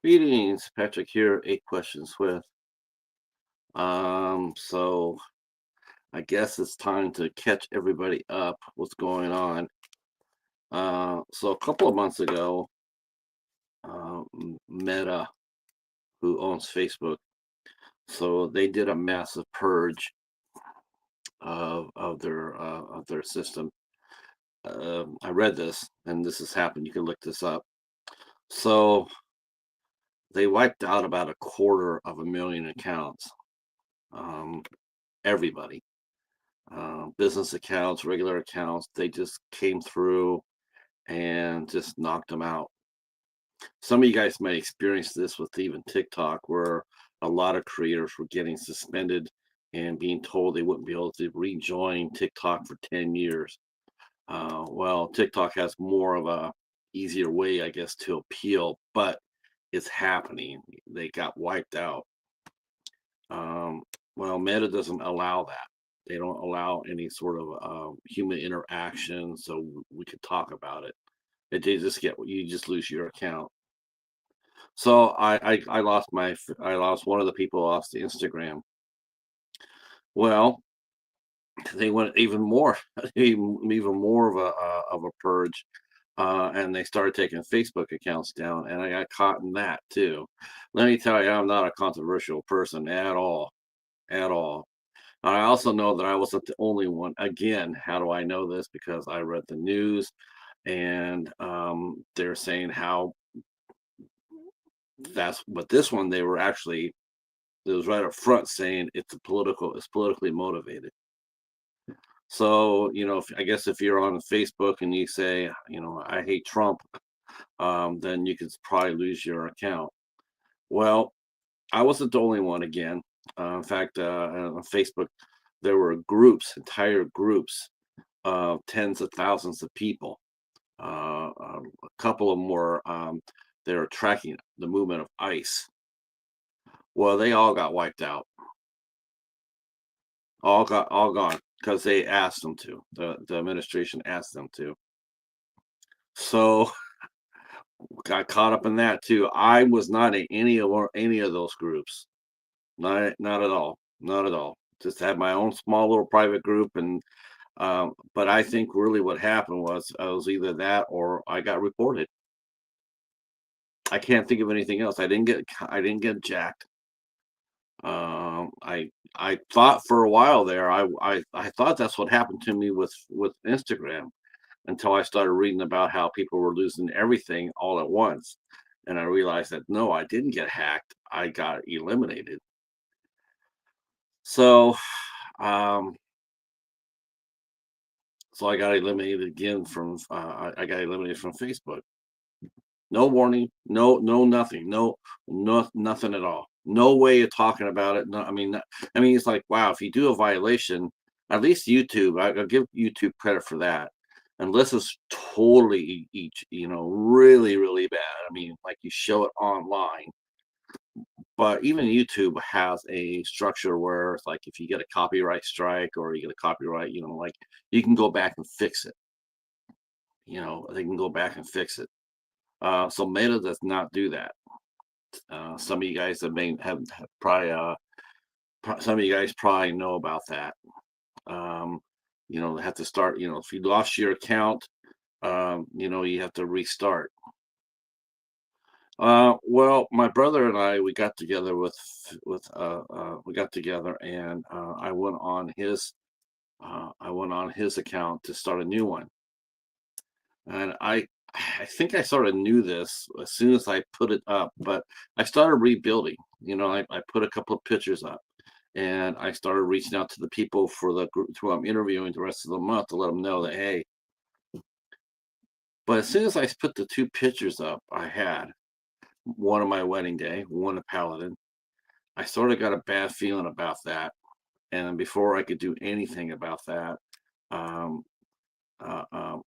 Greetings, Patrick here, 8 questions with. So I guess it's time to catch everybody up what's going on. So a couple of months ago, Meta, who owns Facebook, so they did a massive purge of their system. I read this, and this has happened. You can look this up. So they wiped out about a quarter of a million accounts. Um, everybody. Business accounts, regular accounts, they just came through and just knocked them out. Some of you guys may experience this with even TikTok, where a lot of creators were getting suspended and being told they wouldn't be able to rejoin TikTok for 10 years. Well, TikTok has more of a easier way, I guess, to appeal, but it's happening. They got wiped out. Um, well, Meta doesn't allow that. They don't allow any sort of human interaction, so we could talk about it. They just get you just lose your account. So I lost I lost one of the people lost the Instagram. Well, they went even more even more of a purge, and they started taking Facebook accounts down, and I got caught in that too. Let me tell you, I'm not a controversial person at all, at all. I also know that I wasn't the only one. Again, how do I know this? Because I read the news, and they're saying how that's but this one they were actually it was right up front saying it's politically motivated. So I guess if you're on Facebook and you say I hate Trump, then you could probably lose your account. Well, I wasn't the only one. Again, in fact, on Facebook there were groups, entire groups of tens of thousands of people. A couple of them were they were tracking the movement of ice. Well, they all got wiped out, all gone because they asked them to. The administration asked them to. So got caught up in that too. I was not in any of those groups. Not at all. Not at all. Just had my own small little private group, and but I think really what happened was I was either that or I got reported. I can't think of anything else. I didn't get jacked. I thought for a while there, I thought that's what happened to me with Instagram until I started reading about how people were losing everything all at once, and I realized that no, I didn't get hacked. I got eliminated. So, um, so I got eliminated again from I got eliminated from Facebook. No warning, no nothing, nothing at all. No way of talking about it. No, I mean, it's like, wow, if you do a violation, at least YouTube, I'll give YouTube credit for that. Unless it's totally really, really bad. I mean, like you show it online, but even YouTube has a structure where it's like if you get a copyright strike or you get a copyright, like you can go back and fix it. They can go back and fix it. So Meta does not do that. Some of you guys have probably some of you guys probably know about that. Um, they have to start. If you lost your account, you have to restart. Well, my brother and I we got together we got together and I went on his account to start a new one, and I think I sort of knew this as soon as I put it up, but I started rebuilding. I put a couple of pictures up, and I started reaching out to the people for the group who I'm interviewing the rest of the month to let them know that hey. But as soon as I put the two pictures up, I had one on my wedding day, one a Paladin. I sort of got a bad feeling about that, and before I could do anything about that, um, uh, uh,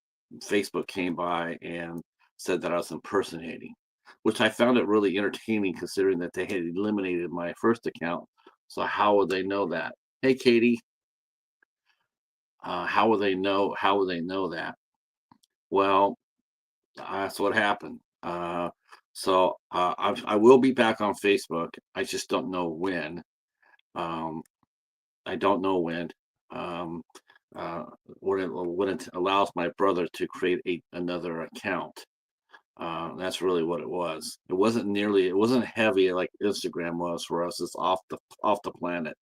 Facebook came by and said that I was impersonating, which I found it really entertaining considering that they had eliminated my first account. So how would they know that? Hey, Katie, how would they know? How would they know that? Well, that's what happened. So I will be back on Facebook. I just don't know when. Um, I don't know when. Um, when it allows my brother to create another account. That's really what it was. It wasn't heavy like Instagram was for us. It's off the planet.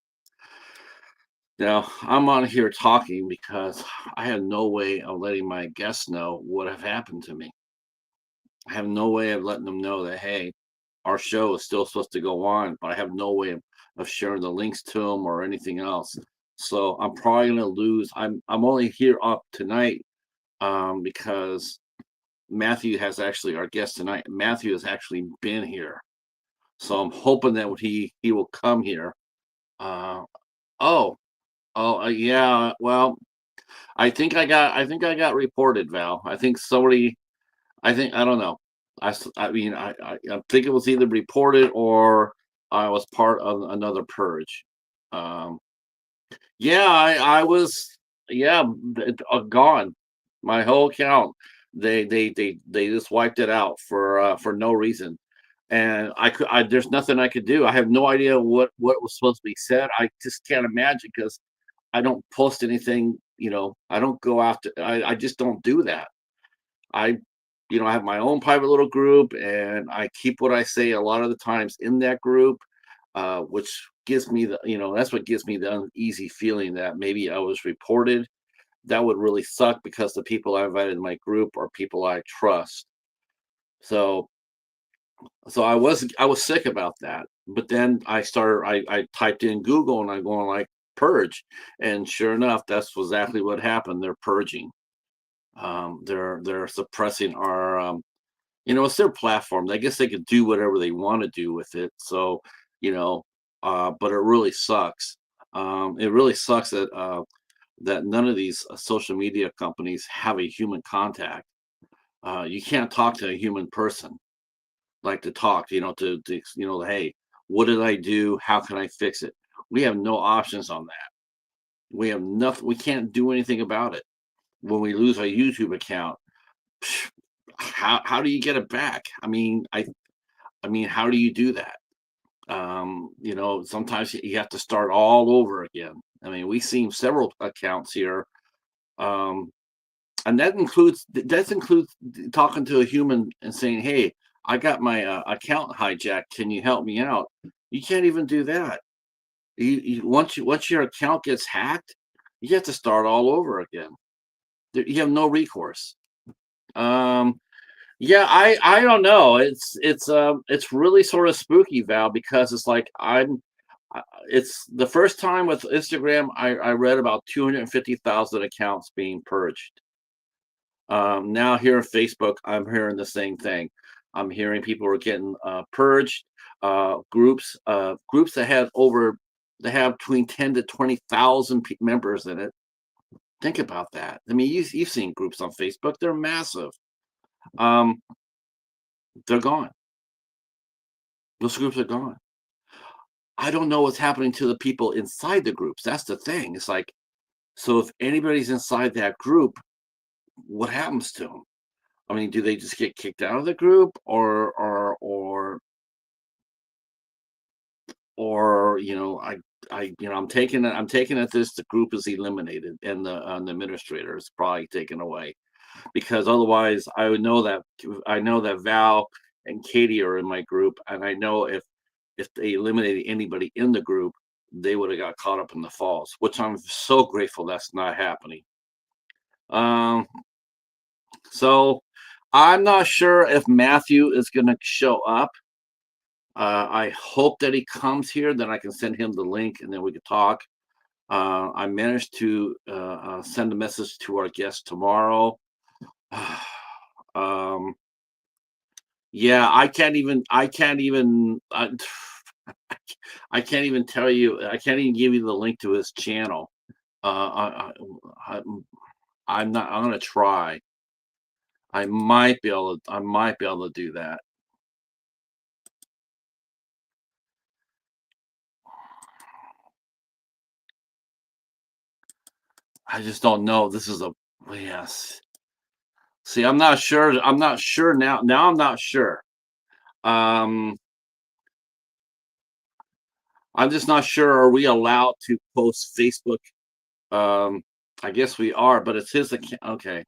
Now I'm on here talking because I have no way of letting my guests know what have happened to me. I have no way of letting them know that, hey, our show is still supposed to go on, but I have no way of sharing the links to them or anything else. So I'm probably gonna lose. I'm only here up tonight because Matthew has actually our guest tonight. Matthew has actually been here, so I'm hoping that he will come here. Uh, oh, yeah. Well, I think I got reported, Val. I think somebody. I think I don't know. I mean I think it was either reported or I was part of another purge. Um, yeah, I was yeah gone. My whole account. They just wiped it out for no reason. And there's nothing I could do. I have no idea what was supposed to be said. I just can't imagine because I don't post anything, I don't go after I just don't do that. I I have my own private little group and I keep what I say a lot of the times in that group, which gives me that's what gives me the uneasy feeling that maybe I was reported. That would really suck because the people I invited in my group are people I trust. So I was sick about that. But then I typed in Google and I'm going like purge. And sure enough, that's exactly what happened. They're purging. They're suppressing our it's their platform. I guess they could do whatever they want to do with it. So, but it really sucks. It really sucks that none of these social media companies have a human contact. You can't talk to a human person like to talk, hey, what did I do? How can I fix it? We have no options on that. We have nothing. We can't do anything about it. When we lose our YouTube account, how do you get it back? I mean, how do you do that? Sometimes you have to start all over again. I mean, we've seen several accounts here, um, and that includes talking to a human and saying, "Hey, I got my account hijacked. Can you help me out?" You can't even do that. Once your account gets hacked, you have to start all over again. You have no recourse. Um, Yeah, I don't know. It's really sort of spooky, Val, because it's like it's the first time with Instagram I read about 250,000 accounts being purged. Now here on Facebook, I'm hearing the same thing. I'm hearing people are getting purged. Groups that have between 10 to 20,000 members in it. Think about that. I mean, you've seen groups on Facebook; they're massive. Um, they're gone. Those groups are gone. I don't know what's happening to the people inside the groups. That's the thing. It's like, so if anybody's inside that group, what happens to them? I mean, do they just get kicked out of the group, or I'm taking it this the group is eliminated and the administrator is probably taken away because otherwise I know that Val and Katie are in my group, and I know if they eliminated anybody in the group, they would have got caught up in the falls, which I'm so grateful that's not happening. Um, so I'm not sure if Matthew is going to show up. I hope that he comes here, then I can send him the link and then we can talk. I managed to send a message to our guest tomorrow. um, yeah, I can't even tell you. I can't even give you the link to his channel. I'm not. I'm gonna try. I might be able to do that. I just don't know. This is a yes. See, I'm not sure. I'm not sure now. Now I'm not sure. Um, I'm just not sure. Are we allowed to post Facebook? Um, I guess we are, but it's his account. Okay.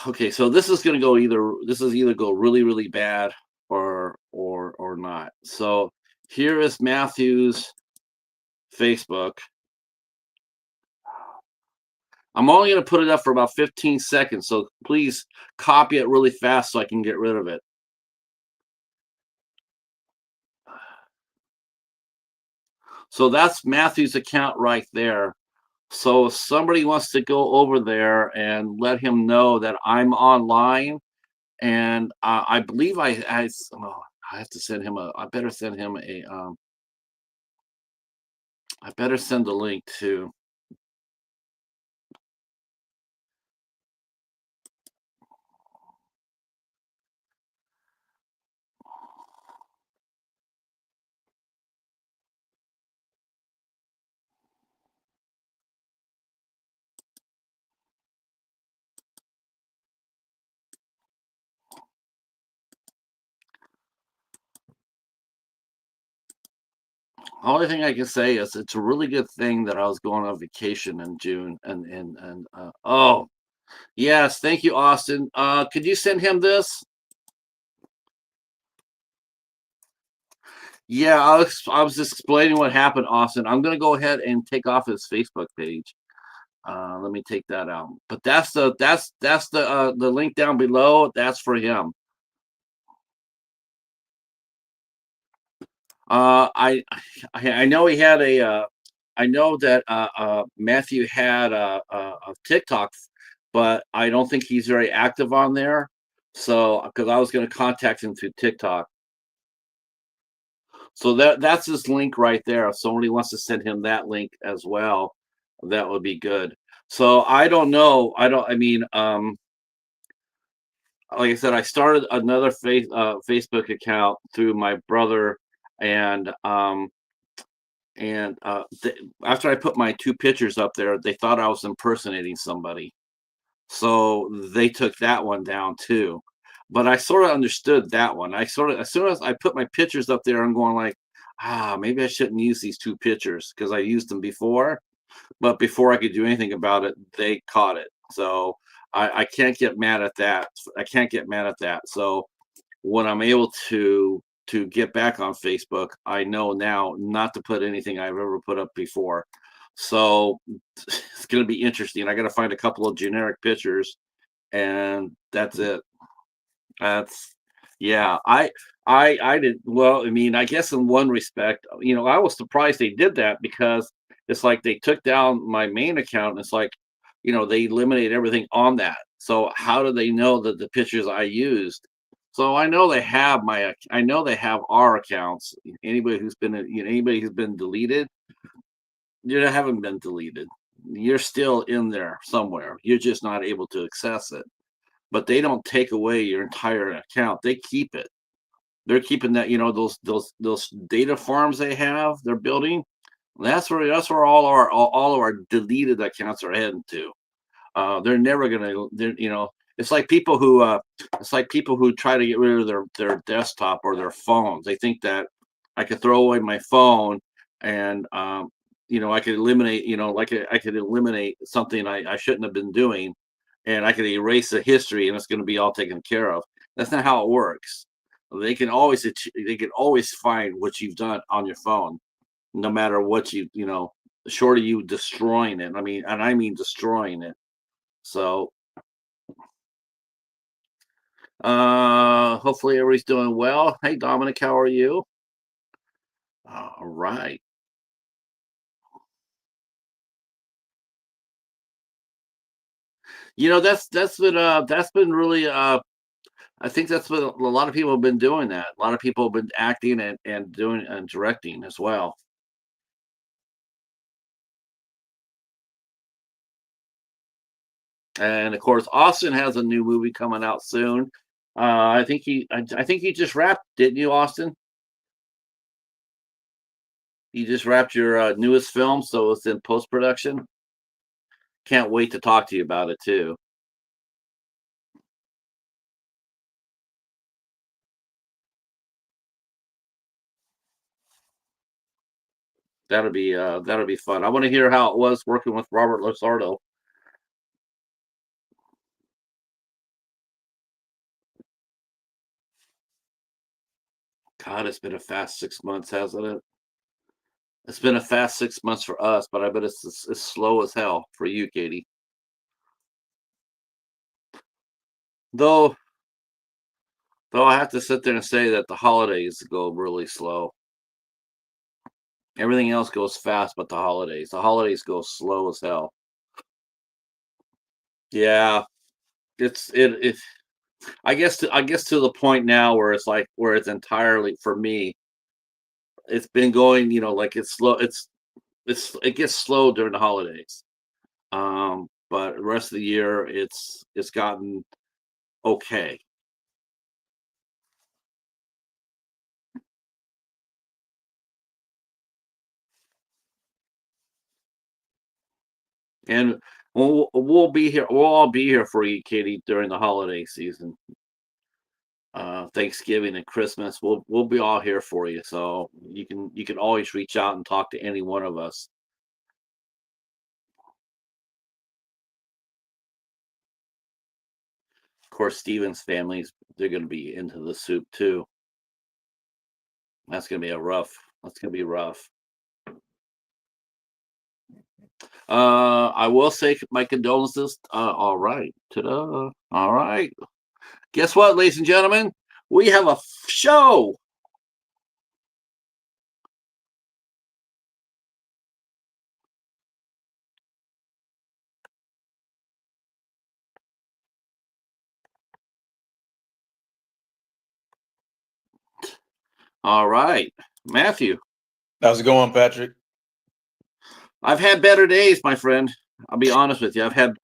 Okay, so this is gonna go either this is either go really, really bad or not. So here is Matthew's Facebook. I'm only gonna put it up for about 15 seconds, so please copy it really fast so I can get rid of it. So that's Matthew's account right there. So if somebody wants to go over there and let him know that I'm online, and I believe oh, I have to send him a. I better send him a. I better send the link to. Only thing I can say is it's a really good thing that I was going on vacation in June, and oh yes, thank you, Austin. Could you send him this? Yeah, I was just explaining what happened, Austin. I'm gonna go ahead and take off his Facebook page. Let me take that out. But that's the link down below. That's for him. I know he had a. I know that Matthew had a TikTok, but I don't think he's very active on there. So because I was going to contact him through TikTok. So that's his link right there. If somebody wants to send him that link as well, that would be good. So I don't know. I don't. I mean, like I said, I started another Facebook account through my brother, and after I put my two pictures up there, they thought I was impersonating somebody, so they took that one down too. But I sort of understood that one. I sort of, as soon as I put my pictures up there, I'm going like, maybe I shouldn't use these two pictures because I used them before. But before I could do anything about it, they caught it. So I can't get mad at that. I can't get mad at that. So when I'm able to get back on Facebook, I know now not to put anything I've ever put up before. So it's going to be interesting. I got to find a couple of generic pictures, and that's it. That's yeah. I did well. I mean, I guess in one respect, I was surprised they did that because it's like they took down my main account. And it's like, they eliminated everything on that. So how do they know that the pictures I used? So I know they have I know they have our accounts. Anybody who's been deleted, you haven't been deleted. You're still in there somewhere. You're just not able to access it, but they don't take away your entire account. They keep it. They're keeping that, those data farms they're building. That's where all of our deleted accounts are heading to. They're never gonna. It's like people who try to get rid of their desktop or their phones. They think that I could throw away my phone and I could eliminate, like I could eliminate something I shouldn't have been doing, and I could erase the history and it's going to be all taken care of. That's not how it works. They can always find what you've done on your phone, no matter what short of you destroying it. I mean destroying it. So hopefully everybody's doing well. Hey Dominic, how are you? All right. That's been really I think that's what a lot of people have been doing that. A lot of people have been acting and doing and directing as well. And of course, Austin has a new movie coming out soon. I think he just wrapped, didn't you, Austin? You just wrapped your newest film, so it's in post production. Can't wait to talk to you about it too. That'll be fun. I want to hear how it was working with Robert Losardo. God, it's been a fast 6 months, hasn't it? It's been a fast 6 months for us, but I bet it's slow as hell for you, Katie. Though, though I have to sit there and say that the holidays go really slow. Everything else goes fast, but the holidays go slow as hell. Yeah, it. I guess to the point now where it's like where it's entirely for me. It's been going, like it's slow. It gets slow during the holidays. But the rest of the year, it's gotten okay. And we'll be here. We'll all be here for you, Katie, during the holiday season. Thanksgiving and Christmas. We'll be all here for you. So you can always reach out and talk to any one of us. Of course, Steven's families, they're going to be into the soup too. That's going to be a rough. That's going to be rough. I will say my condolences. All right. Ta-da. All right. Guess what, ladies and gentlemen? We have a show. All right, Matthew. How's it going, Patrick? I've had better days, my friend. I'll be honest with you. I've had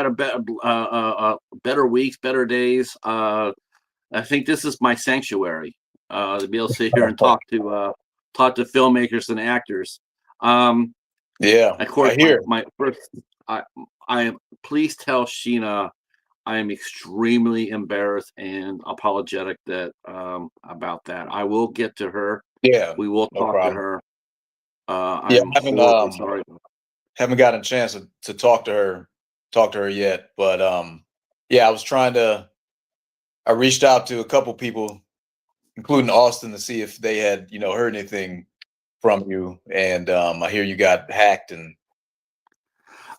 a better weeks, better days. I think this is my sanctuary to be able to sit here and talk to filmmakers and actors. Um, Yeah, of course, I hear. my first. I I am. Please tell Sheena I am extremely embarrassed and apologetic that about that. I will get to her. Yeah, We will no talk to problem. her. Yeah, I'm I haven't horribly sorry. haven't gotten a chance to talk to her yet. But yeah, I reached out to a couple people, including Austin, to see if they had, heard anything from you. And I hear you got hacked and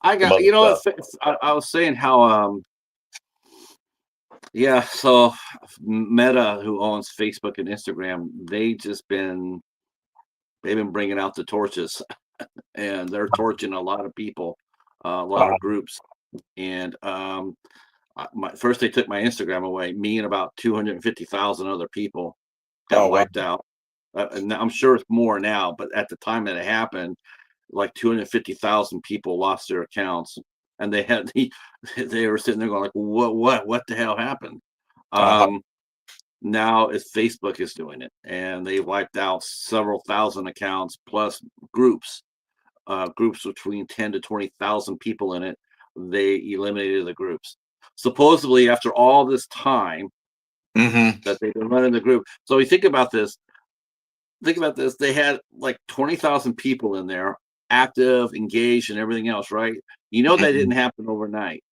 I some got, other stuff. I was saying how, yeah, so Meta, who owns Facebook and Instagram, they've been bringing out the torches and they're torching a lot of people, a lot Uh, of groups. And first they took my Instagram away, me and about 250,000 other people got oh wow. wiped out. And I'm sure it's more now, but at the time that it happened, like 250,000 people lost their accounts, and they were sitting there going like, what the hell happened? Uh-huh. Um, Now it's Facebook is doing it, and they wiped out several thousand accounts plus groups, groups between 10 to 20,000 people in it. They eliminated the groups. Supposedly, after all this time Hmm. that they've been running the group, so you think about this. They had like 20,000 people in there, active, engaged, and everything else, right? That Hmm. didn't happen overnight.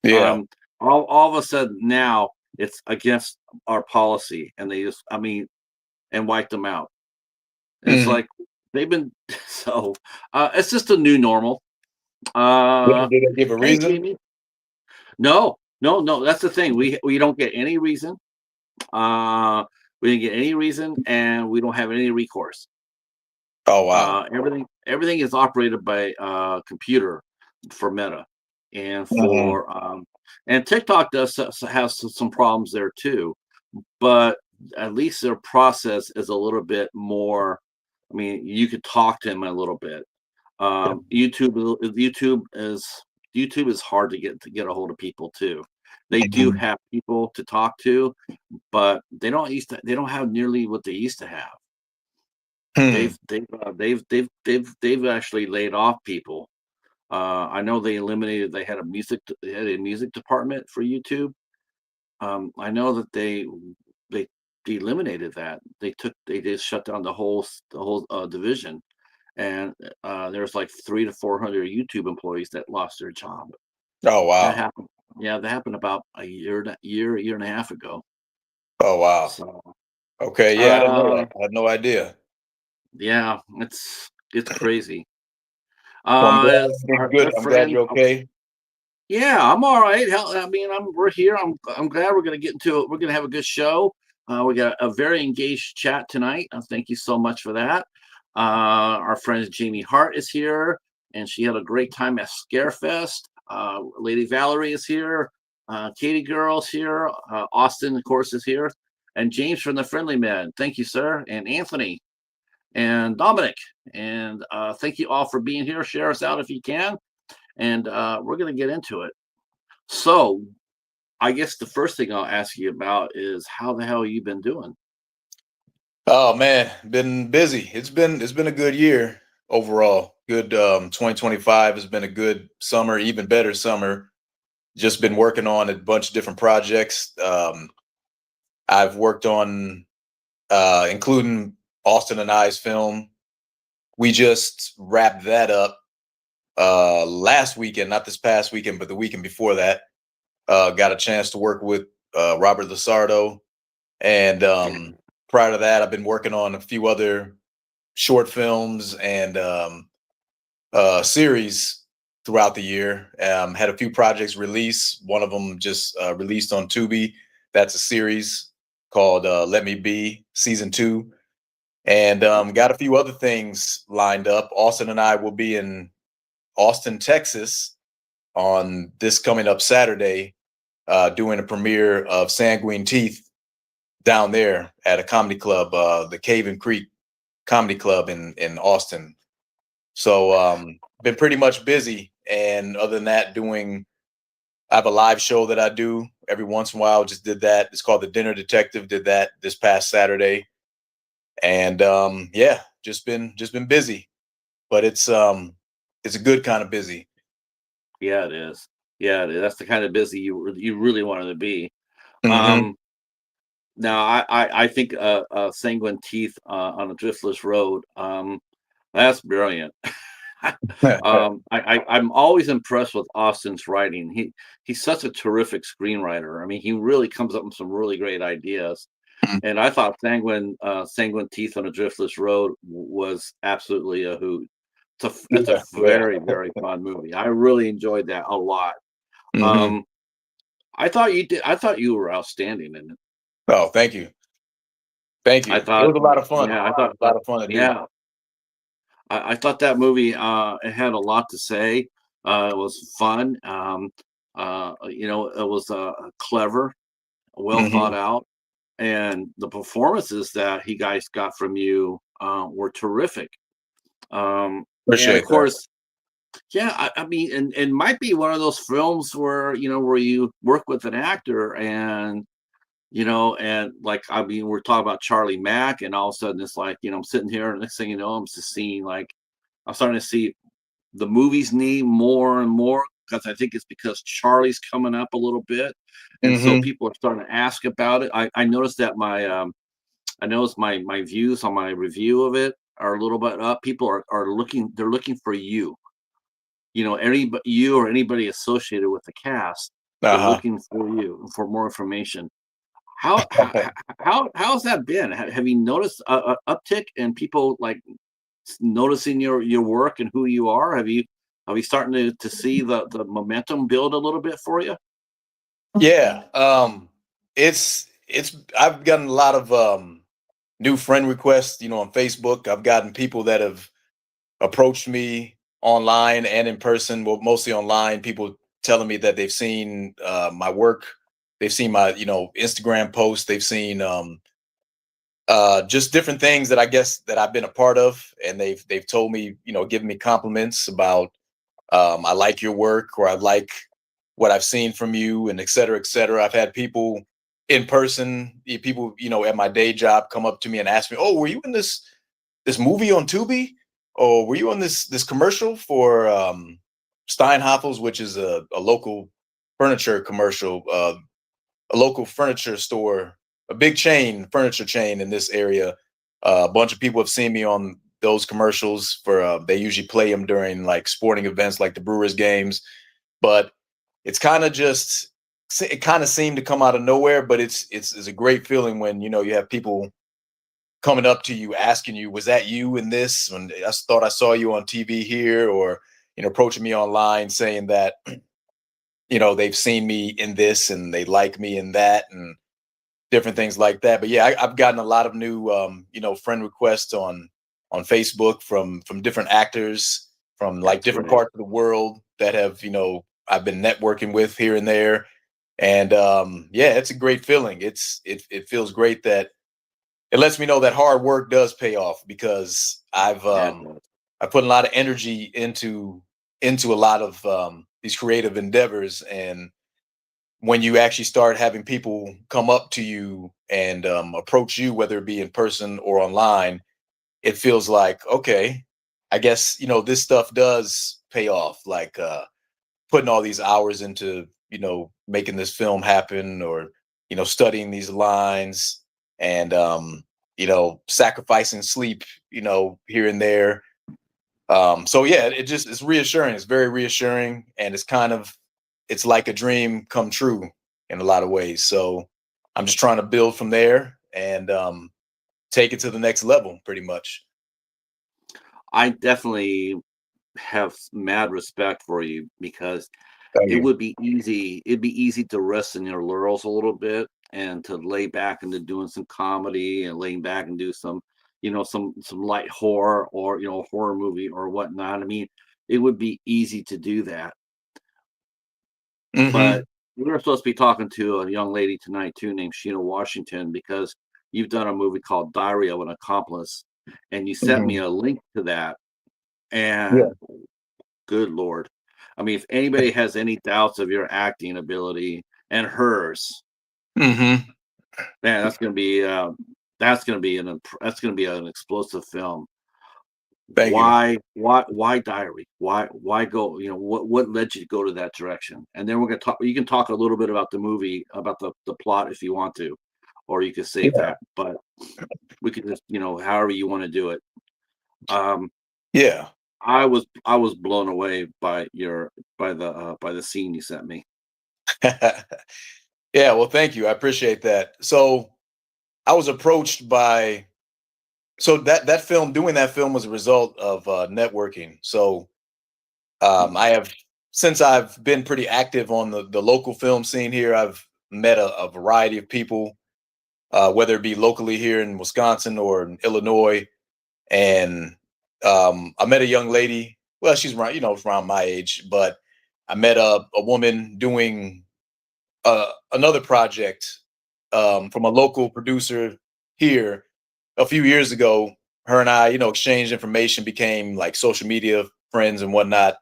Yeah. Um, all of a sudden now it's against our policy, and they just, and wiped them out. It's Hmm. like they've been so. It's just a new normal. Did Uh, they give a hey, reason? Jamie. No, no, no. That's the thing. We don't get any reason. Uh, we didn't get any reason, and we don't have any recourse. Oh wow. Everything is operated by computer for Meta, and Hmm. for and TikTok does have some problems there too, but at least their process is a little bit more. You could talk to them a little bit. YouTube is hard to get a hold of people too. They do Hmm. have people to talk to, but they don't have nearly what they used to have. Hmm. They've actually laid off people. I know they had they had a music department for YouTube. I know that they eliminated that. They just shut down the whole division, and there's like 300 to 400 YouTube employees that lost their job. Oh That wow. happened. Yeah, that happened about a year and a half ago. Oh wow. So, Okay, yeah, I didn't know uh, that. I had no idea. yeah, it's crazy. Well, I'm glad Is everything's our good. I'm glad friend? you're okay. Yeah, I'm all right. Hell, I mean, we're here. I'm glad we're gonna get into it. We're gonna have a good show. We got a very engaged chat tonight. Thank you so much for that. Our friend Jamie Hart is here, and she had a great time at Scarefest. Lady Valerie is here. Katie Girl's here. Austin, of course, is here, and James from the Friendly Men. Thank you, sir, and Anthony and Dominic, and thank you all for being here. Share us out if you can, and we're gonna get into it. So, I guess the first thing I'll ask you about is how the hell you been doing? Oh man, been busy. It's been a good year overall. Good 2025 has been a good summer, even better summer. Just been working on a bunch of different projects. I've worked on including Austin and I's film. We just wrapped that up last weekend, not this past weekend, but the weekend before that. Got a chance to work with Robert Lasardo. And Yeah, prior to that, I've been working on a few other short films and series throughout the year. Had a few projects release. One of them just released on Tubi. That's a series called Let Me Be Season 2. And got a few other things lined up. Austin and I will be in Austin, Texas on this coming up Saturday, doing a premiere of Sanguine Teeth down there at a comedy club, the Cave and Creek Comedy Club in Austin. So been pretty much busy. And other than that, I have a live show that I do every once in a while. Just did that. It's called The Dinner Detective. Did that this past Saturday. And yeah, just been busy. But it's a good kind of busy. yeah, it is. Yeah, it is. That's the kind of busy you really wanted to be. Hmm. Um, Now, I think Sanguine Teeth on a Driftless Road. That's brilliant. I'm always impressed with Austin's writing. He's such a terrific screenwriter. I mean, he really comes up with some really great ideas. And I thought Sanguine Teeth on a Driftless Road was absolutely a hoot. It's a Yeah, yeah. very, very fun movie. I really enjoyed that a lot. Hmm. Um, I thought you did. I thought you were outstanding in it. Oh, thank you. Thank I you. It thought, was a lot of fun. yeah, I It was thought, a lot of fun to do. yeah, I thought that movie it had a lot to say. It was fun. It was clever, well thought Hmm. out, and the performances that he guys got from you were terrific. And of Appreciate that. course, yeah, I mean, and might be one of those films where where you work with an actor and and like I mean, we're talking about Charlie Mack, and all of a sudden it's like I'm sitting here, and next thing you know, I'm just seeing like I'm starting to see the movie's name more and more because I think it's because Charlie's coming up a little bit, and so Hmm. people are starting to ask about it. I noticed that my views on my review of it are a little bit up. People are looking, they're looking for you. Anybody, you or anybody associated with the cast is Uh-huh. looking for you for more information. How's that been? Have you noticed a uptick in people like noticing your work and who you are? Have you starting to see the momentum build a little bit for you? Yeah. It's I've gotten a lot of new friend requests, on Facebook. I've gotten people that have approached me online and in person, well, mostly online, people telling me that they've seen my work, they've seen my, Instagram posts, they've seen just different things that I guess that I've been a part of, and they've told me, given me compliments about I like your work, or I like what I've seen from you, and et cetera, et cetera. I've had people in person, people, at my day job come up to me and ask me, "Oh, were you in this movie on Tubi? Or were you on this commercial for Steinhafels, which is a local furniture commercial, a local furniture store, a big chain, furniture chain in this area. A bunch of people have seen me on those commercials for they usually play them during like sporting events like the Brewers games, but it's kind of just it kind of seemed to come out of nowhere, but it's a great feeling when you have people coming up to you asking you, was that you in this? And I thought I saw you on TV here, or approaching me online saying that they've seen me in this and they like me in that, and different things like that. But yeah, I've gotten a lot of new friend requests on Facebook from different actors from like That's different great. parts of the world that have I've been networking with here and there. And yeah, it's a great feeling. It feels great that it lets me know that hard work does pay off, because Yeah, it does. I put a lot of energy into a lot of these creative endeavors. And when you actually start having people come up to you and approach you, whether it be in person or online, it feels like, okay, I guess this stuff does pay off. Like putting all these hours into making this film happen, or studying these lines, and sacrificing sleep here and there. So yeah, it's reassuring. It's very reassuring, and it's like a dream come true in a lot of ways. So I'm just trying to build from there and take it to the next level, pretty much. I definitely have mad respect for you because Thank you. it'd be easy to rest in your laurels a little bit and to lay back into doing some comedy and laying back and do some, some light horror or, horror movie or whatnot. I mean, it would be easy to do that. But Hmm. we were supposed to be talking to a young lady tonight too named Sheena Washington because you've done a movie called Diary of an Accomplice, and you sent me Hmm. a link to that. Yeah. And good Lord. I mean, if anybody has any doubts of your acting ability and hers, Hmm. man, that's gonna be an explosive film. Thank you. Why Diary? Why go? What led you to go to that direction? And then we're gonna talk. You can talk a little bit about the movie, about the plot if you want to, or you could save Yeah. that. But we could just however you want to do it. Um, Yeah. I was blown away by by the scene you sent me. Yeah. Well, thank you. I appreciate that. So I was approached by that film. Doing that film was a result of networking. So Mm, I have, since I've been pretty active on the local film scene here, I've met a variety of people, whether it be locally here in Wisconsin or in Illinois. And I met a young lady. Well, she's around, around my age, but I met a woman doing another project from a local producer here a few years ago. Her and I, exchanged information, became like social media friends and whatnot.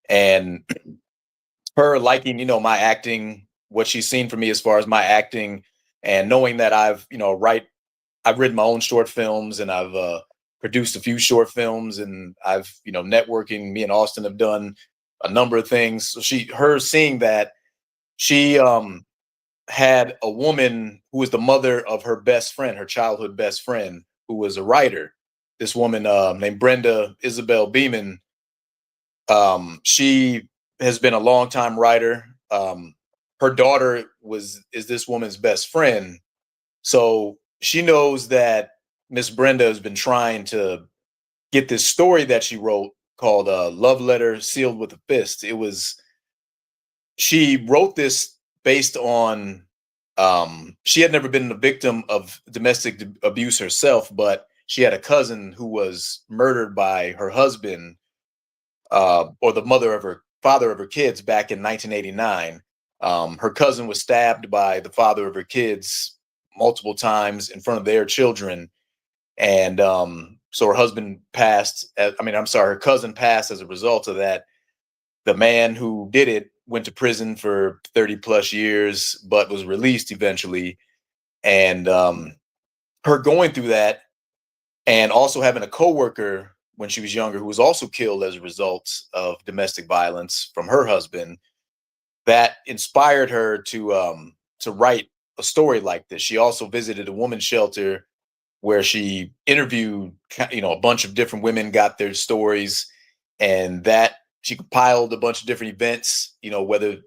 And her liking, my acting, what she's seen from me as far as my acting, and knowing that I've written my own short films, and I've produced a few short films, and I've, networking. Me and Austin have done a number of things. So her seeing that, she had a woman who was the mother of her best friend, her childhood best friend, who was a writer. This woman named Brenda Isabel Beeman. She has been a longtime writer. Her daughter is this woman's best friend, so she knows that Miss Brenda has been trying to get this story that she wrote called "Love Letter Sealed with a Fist." She wrote this based on she had never been a victim of domestic abuse herself, but she had a cousin who was murdered by her husband, or the mother of her father of her kids, back in 1989. Her cousin was stabbed by the father of her kids multiple times in front of their children, and so her husband passed. I'm sorry, her cousin passed as a result of that. The man who did it went to prison for 30 plus years, but was released eventually. And her going through that, and also having a coworker when she was younger who was also killed as a result of domestic violence from her husband, that inspired her to write a story like this. She also visited a women's shelter where she interviewed, a bunch of different women, got their stories, and that she compiled a bunch of different events, whether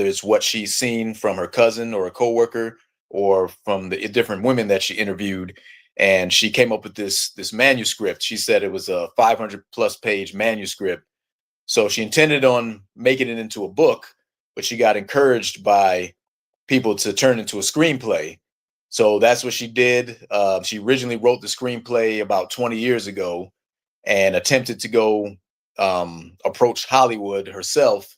it's what she's seen from her cousin or a coworker or from the different women that she interviewed. And she came up with this manuscript. She said it was a 500 plus page manuscript. So she intended on making it into a book, but she got encouraged by people to turn into a screenplay. So that's what she did. She originally wrote the screenplay about 20 years ago and attempted to go approach Hollywood herself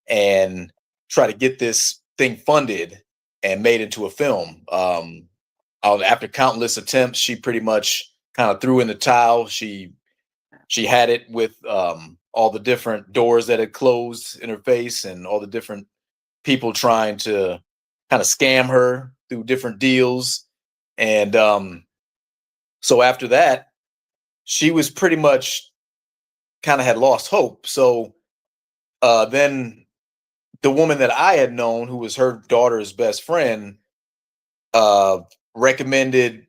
and try to get this thing funded and made into a film. After countless attempts, she pretty much kind of threw in the towel. She had it with all the different doors that had closed in her face and all the different people trying to kind of scam her through different deals. And so after that, she was pretty much kind of had lost hope. So then the woman that I had known, who was her daughter's best friend, uh, recommended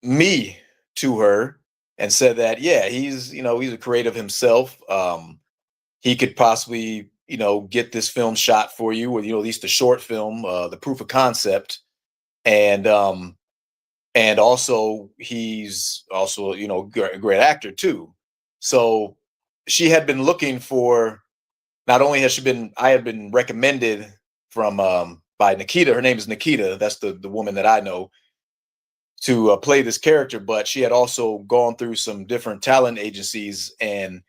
me to her and said that, yeah, he's a creative himself. He could possibly, get this film shot for you, or at least the short film, the proof of concept. And also he's also, a great actor too. So she had been looking for, not only has she been, I had been recommended from by Nikita. Her name is Nikita. That's the woman that I know, to play this character, but she had also gone through some different talent agencies, and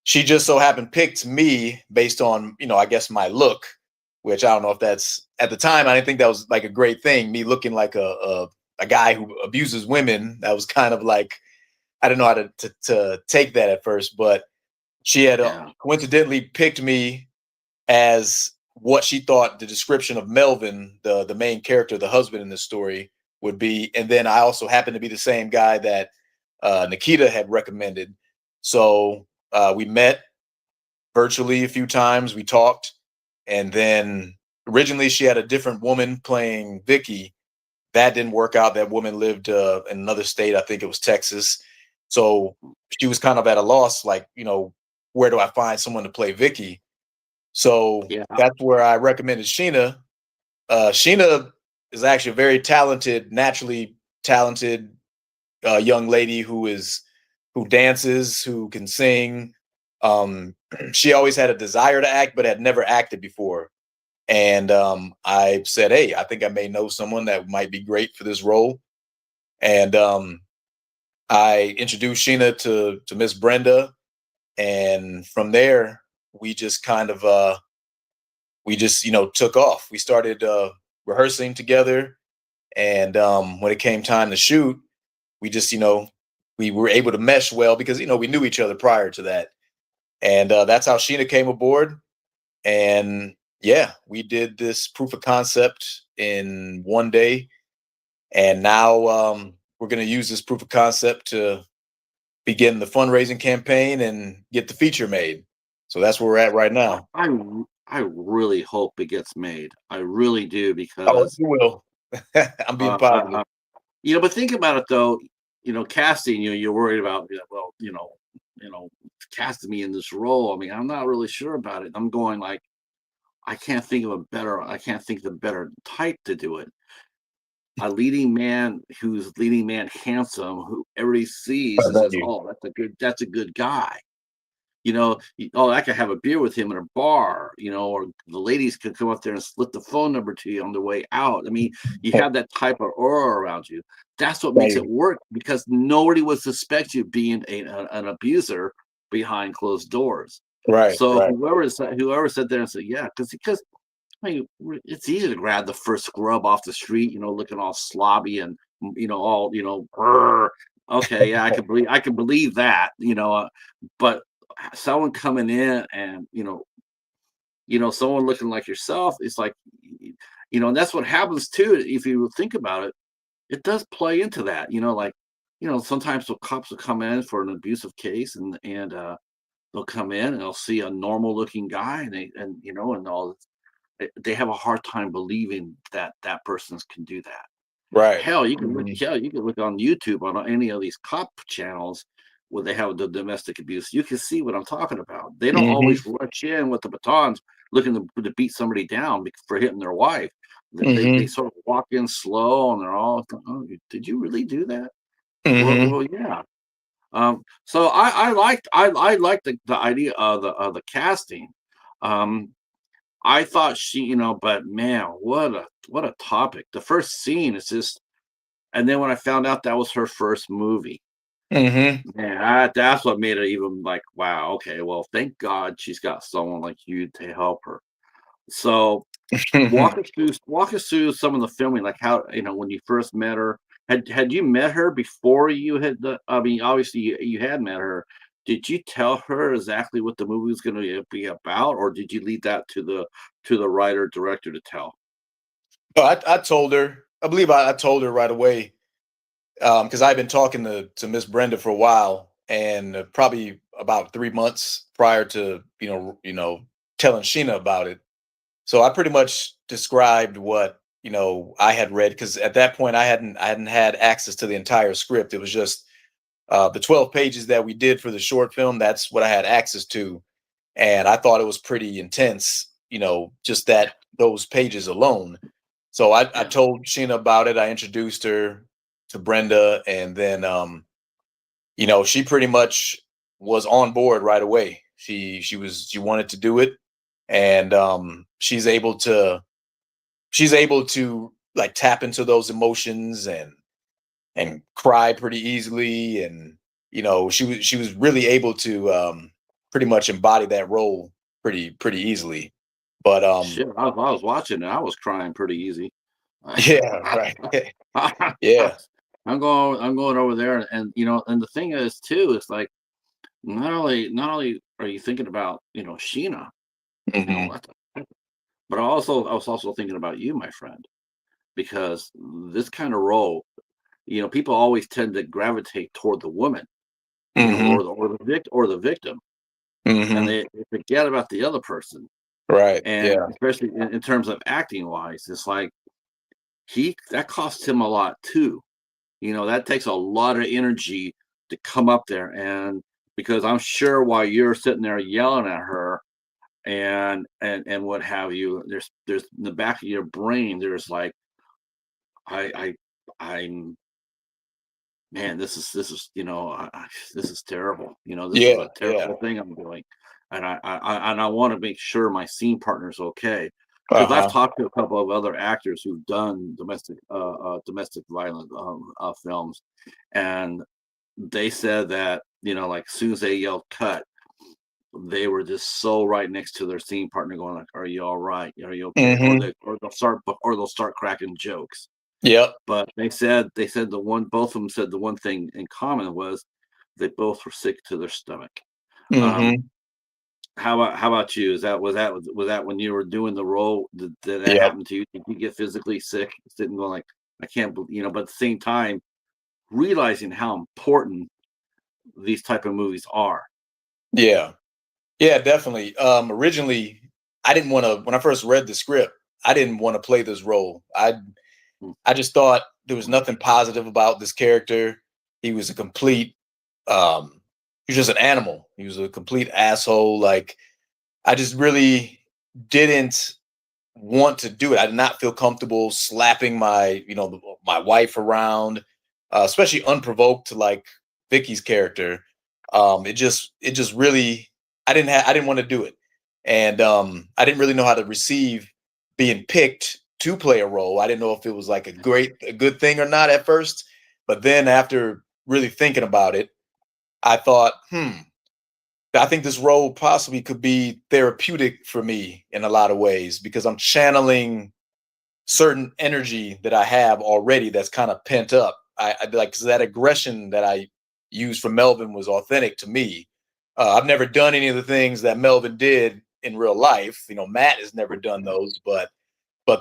she just so happened picked me based on, I guess my look, which I don't know if that's, at the time I didn't think that was like a great thing, me looking like a guy who abuses women. That was kind of like, I didn't know how to take that at first, but she had Yeah. coincidentally picked me as what she thought the description of Melvin, the main character, the husband in this story, would be. And then I also happened to be the same guy that Nikita had recommended. So we met virtually a few times. We talked, and then originally she had a different woman playing Vicky. That didn't work out. That woman lived in another state. I think it was Texas. So she was kind of at a loss, like, where do I find someone to play Vicky? So Yeah. that's where I recommended Sheena. Sheena is actually a very talented, naturally talented young lady who dances, who can sing. She always had a desire to act, but had never acted before. And I said, "Hey, I think I may know someone that might be great for this role." And I introduced Sheena to Miss Brenda, and from there we just kind of took off. We started rehearsing together, and when it came time to shoot, we just we were able to mesh well because we knew each other prior to that. And that's how Sheena came aboard. And yeah, we did this proof of concept in one day, and now we're going to use this proof of concept to begin the fundraising campaign and get the feature made. So that's where we're at right I now. I really hope it gets made. I really do Oh, because you will. I'm being uh, positive. but think about it though. Casting. You're worried about. Well, casting me in this role. I mean, I'm not really sure about it. I'm going like I can't think of a better. I can't think of a better type to do it. A leading man who's leading man handsome, who everybody sees I and love says, you. "Oh, that's a good guy." Oh, I could have a beer with him in a bar, or the ladies could come up there and slip the phone number to you on the way out. I mean, you have that type of aura around you. That's what Thank makes it you. work because nobody would suspect you being an abuser behind closed doors. Right, So right. whoever said there and said, yeah, because I mean, it's easy to grab the first scrub off the street, looking all slobby and all "Brr." Okay, yeah, I can believe that, but someone coming in and someone looking like yourself, it's like and that's what happens too. If you think about it, it does play into that. Like sometimes the cops will come in for an abusive case, and they'll come in and they'll see a normal looking guy, and all they have a hard time believing that that person can do that. Right. Hell, you can look. Mhm. Hell, you can look on YouTube on any of these cop channels where they have the domestic abuse. You can see what I'm talking about. They don't Mhm. always rush in with the batons looking to beat somebody down for hitting their wife. They Mhm. sort of walk in slow and they're all, oh, did you really do that? Mhm. Well, yeah. So I liked the idea of the casting. Um, I thought she, but man, what a topic. The first scene is just, and then when I found out that was her first movie, Mhm. man, that's what made it even like, wow, okay, well, thank God she's got someone like you to help her. So walk us through some of the filming, like how, when you first met her. Had you met her before you had I mean, obviously you had met her. Did you tell her exactly what the movie was going to be about, or did you leave that to the writer director to tell? I told her. I believe I told her right away because I've been talking to Miss Brenda for a while, and probably about 3 months prior to telling Sheena about it. So I pretty much described what I had read because at that point I hadn't had access to the entire script. It was just the 12 pages that we did for the short film. That's what I had access to, and I thought it was pretty intense. Just that those pages alone. So I Yeah, told Sheena about it. I introduced her to Brenda, and then she pretty much was on board right away. She wanted to do it, and she's able to like tap into those emotions and cry pretty easily, and she was really able to pretty much embody that role pretty easily. But shit. I was watching it. I was crying pretty easy. yeah, right. Yeah. I'm going over there, and and the thing is too, it's like not only are you thinking about Sheena, Hmm. what but I was also thinking about you, my friend, because this kind of role, people always tend to gravitate toward the woman, Hmm. or the victim, and Hmm. they forget about the other person. Right. And Yeah. especially in terms of acting wise, it's like that costs him a lot too. That takes a lot of energy to come up there, and because I'm sure while you're sitting there yelling at her and what have you, there's in the back of your brain, there's like, I I'm man, this is terrible. This is Yeah. a Yeah. terrible thing I'm doing, and I want to make sure my scene partner's okay, because I've Uh-huh. talked to a couple of other actors who've done domestic violence films, and they said that like as soon as they yelled cut, they were just so right next to their scene partner, going like, "Are you all right? Are you okay?" Or Hmm. they'll start cracking jokes. Yep. But they said both of them said the one thing in common was they both were sick to their stomach. Um, Hmm. how about you? Was that when you were doing the role, did that Yep. happen to you? Did you get physically sick, sitting going like, I can't believe, but at the same time realizing how important these type of movies are. Yeah. Yeah, definitely. Originally, I didn't want to. When I first read the script, I didn't want to play this role. Mm, I just thought there was nothing positive about this character. He was a complete. Um, he was just an animal. He was a complete asshole. Like I just really didn't want to do it. I did not feel comfortable slapping my wife around, especially unprovoked, like Vicky's character. It just really I didn't want to do it, and I didn't really know how to receive being picked to play a role. I didn't know if it was like a good thing or not at first, but then after really thinking about it, I thought, I think this role possibly could be therapeutic for me in a lot of ways because I'm channeling certain energy that I have already that's kind of pent up. I like 'cause that aggression that I used for Melvin was authentic to me. I've never done any of the things that Melvin did in real life. Matt has never done those, but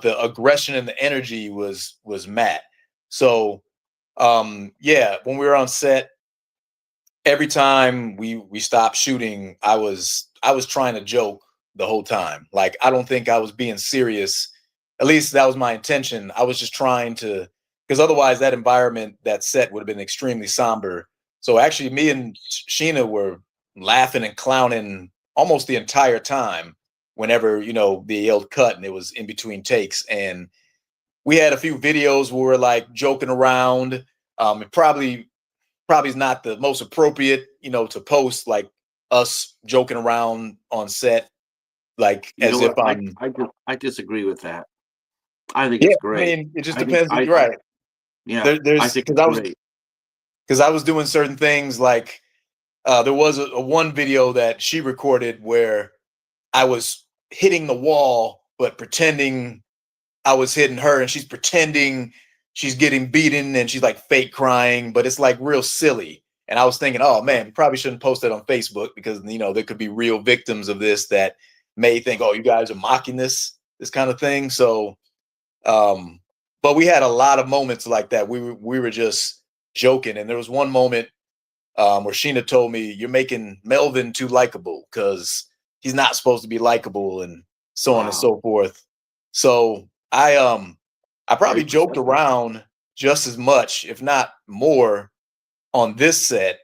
the aggression and the energy was Matt. So yeah, when we were on set, every time we stopped shooting, I was trying to joke the whole time. Like I don't think I was being serious. At least that was my intention. I was just trying to because otherwise that environment, that set would have been extremely somber. So actually, me and Sheena were laughing and clowning almost the entire time. Whenever they yelled cut and it was in between takes, and we had a few videos where we're like joking around. It probably is not the most appropriate, to post like us joking around on set, like You know as if what? I'm. I disagree with that. I think Yeah, it's I great. mean, it just I think depends. You're right. yeah, I There's think it's great. because I was doing certain things like there was a one video that she recorded where I was hitting the wall, but pretending I was hitting her, and she's pretending she's getting beaten, and she's like fake crying, but it's like real silly. And I was thinking, oh man, we probably shouldn't post that on Facebook because there could be real victims of this that may think, oh, you guys are mocking this kind of thing. So, but we had a lot of moments like that. We were just joking, and there was one moment where Sheena told me, "You're making Melvin too likable because he's not supposed to be likable," and so on and Wow, so forth. So I probably very joked perceptive. around just as much, if not more, on this set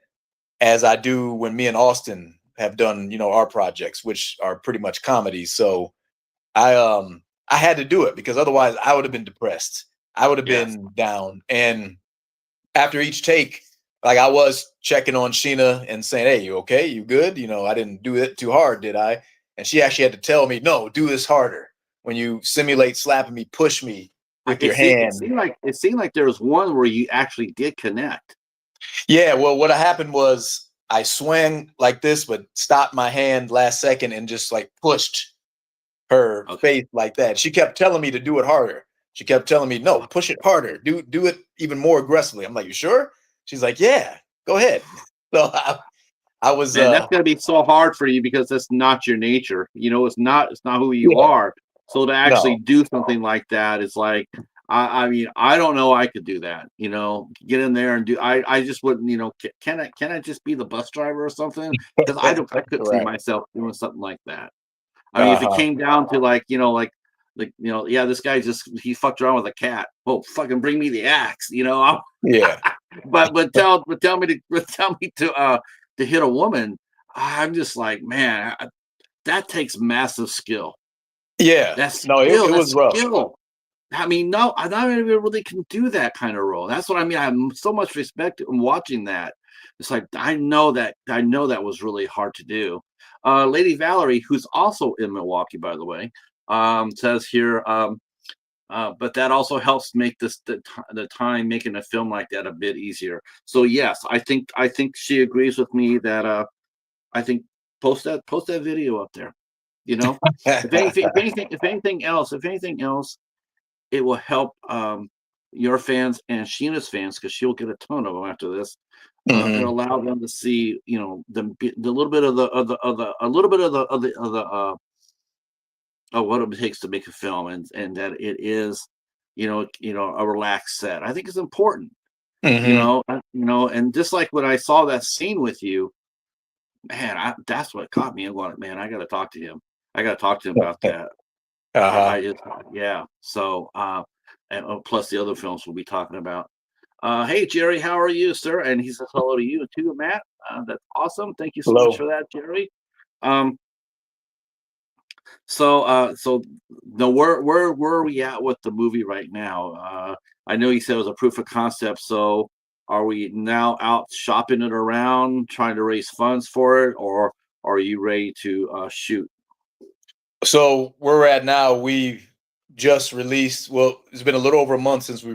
as I do when me and Austin have done, our projects, which are pretty much comedies. So I had to do it because otherwise I would have been depressed. I would have Yes. been down. And after each take, like I was checking on Sheena and saying, "Hey, you okay? You good? I didn't do it too hard, did I?" And she actually had to tell me, "No, do this harder. When you simulate slapping me, push me with It your seemed hand." there was one where you actually did connect. Yeah, well, what happened was I swung like this, but stopped my hand last second and just like pushed her Okay. face like that. She kept telling me to do it harder. She kept telling me, "No, push it harder. Do it even more aggressively." I'm like, "You sure?" She's like, "Yeah, go ahead." So I was Man, that's gonna be so hard for you because that's not your nature. It's not who you yeah, are. So to actually no. do something like that is like, I mean, I don't know I could do that. Get in there and do. I just wouldn't. Can I just be the bus driver or something? Because I couldn't see Correct. myself doing something like that. I mean, if it Uh-huh. came down to yeah, this guy just he fucked around with a cat. Oh, fucking bring me the axe. Yeah. But tell me to hit a woman. I'm just like, man, that takes massive skill. Yeah. That's No, skill. it was That's rough. skill. I mean, no, I not even really can do that kind of role. That's what I mean. I have so much respect in watching that. It's like I know that was really hard to do. Lady Valerie, who's also in Milwaukee, by the way, says here, but that also helps make the time making a film like that a bit easier. So yes, I think she agrees with me that I think post that video up there. You know, if anything else, it will help your fans and Sheena's fans because she'll get a ton of them after this. It'll Hmm. allow them to see, the little bit of the a little bit of what it takes to make a film, and that it is, a relaxed set. I think it's important, Hmm. and just like when I saw that scene with you, man, that's what caught me. I'm going, man, I got to talk to him. I got to talk to him about that. I Uh-huh. just, yeah. So, and plus the other films we'll be talking about. Hey, Jerry, how are you, sir? And he says hello to you too, Matt. That's awesome. Thank you so much Hello. for that, Jerry. Um, so no, where are we at with the movie right now? I know you said it was a proof of concept. So are we now out shopping it around, trying to raise funds for it, or are you ready to shoot? So where we're at now, we've just released, well, it's been a little over a month since we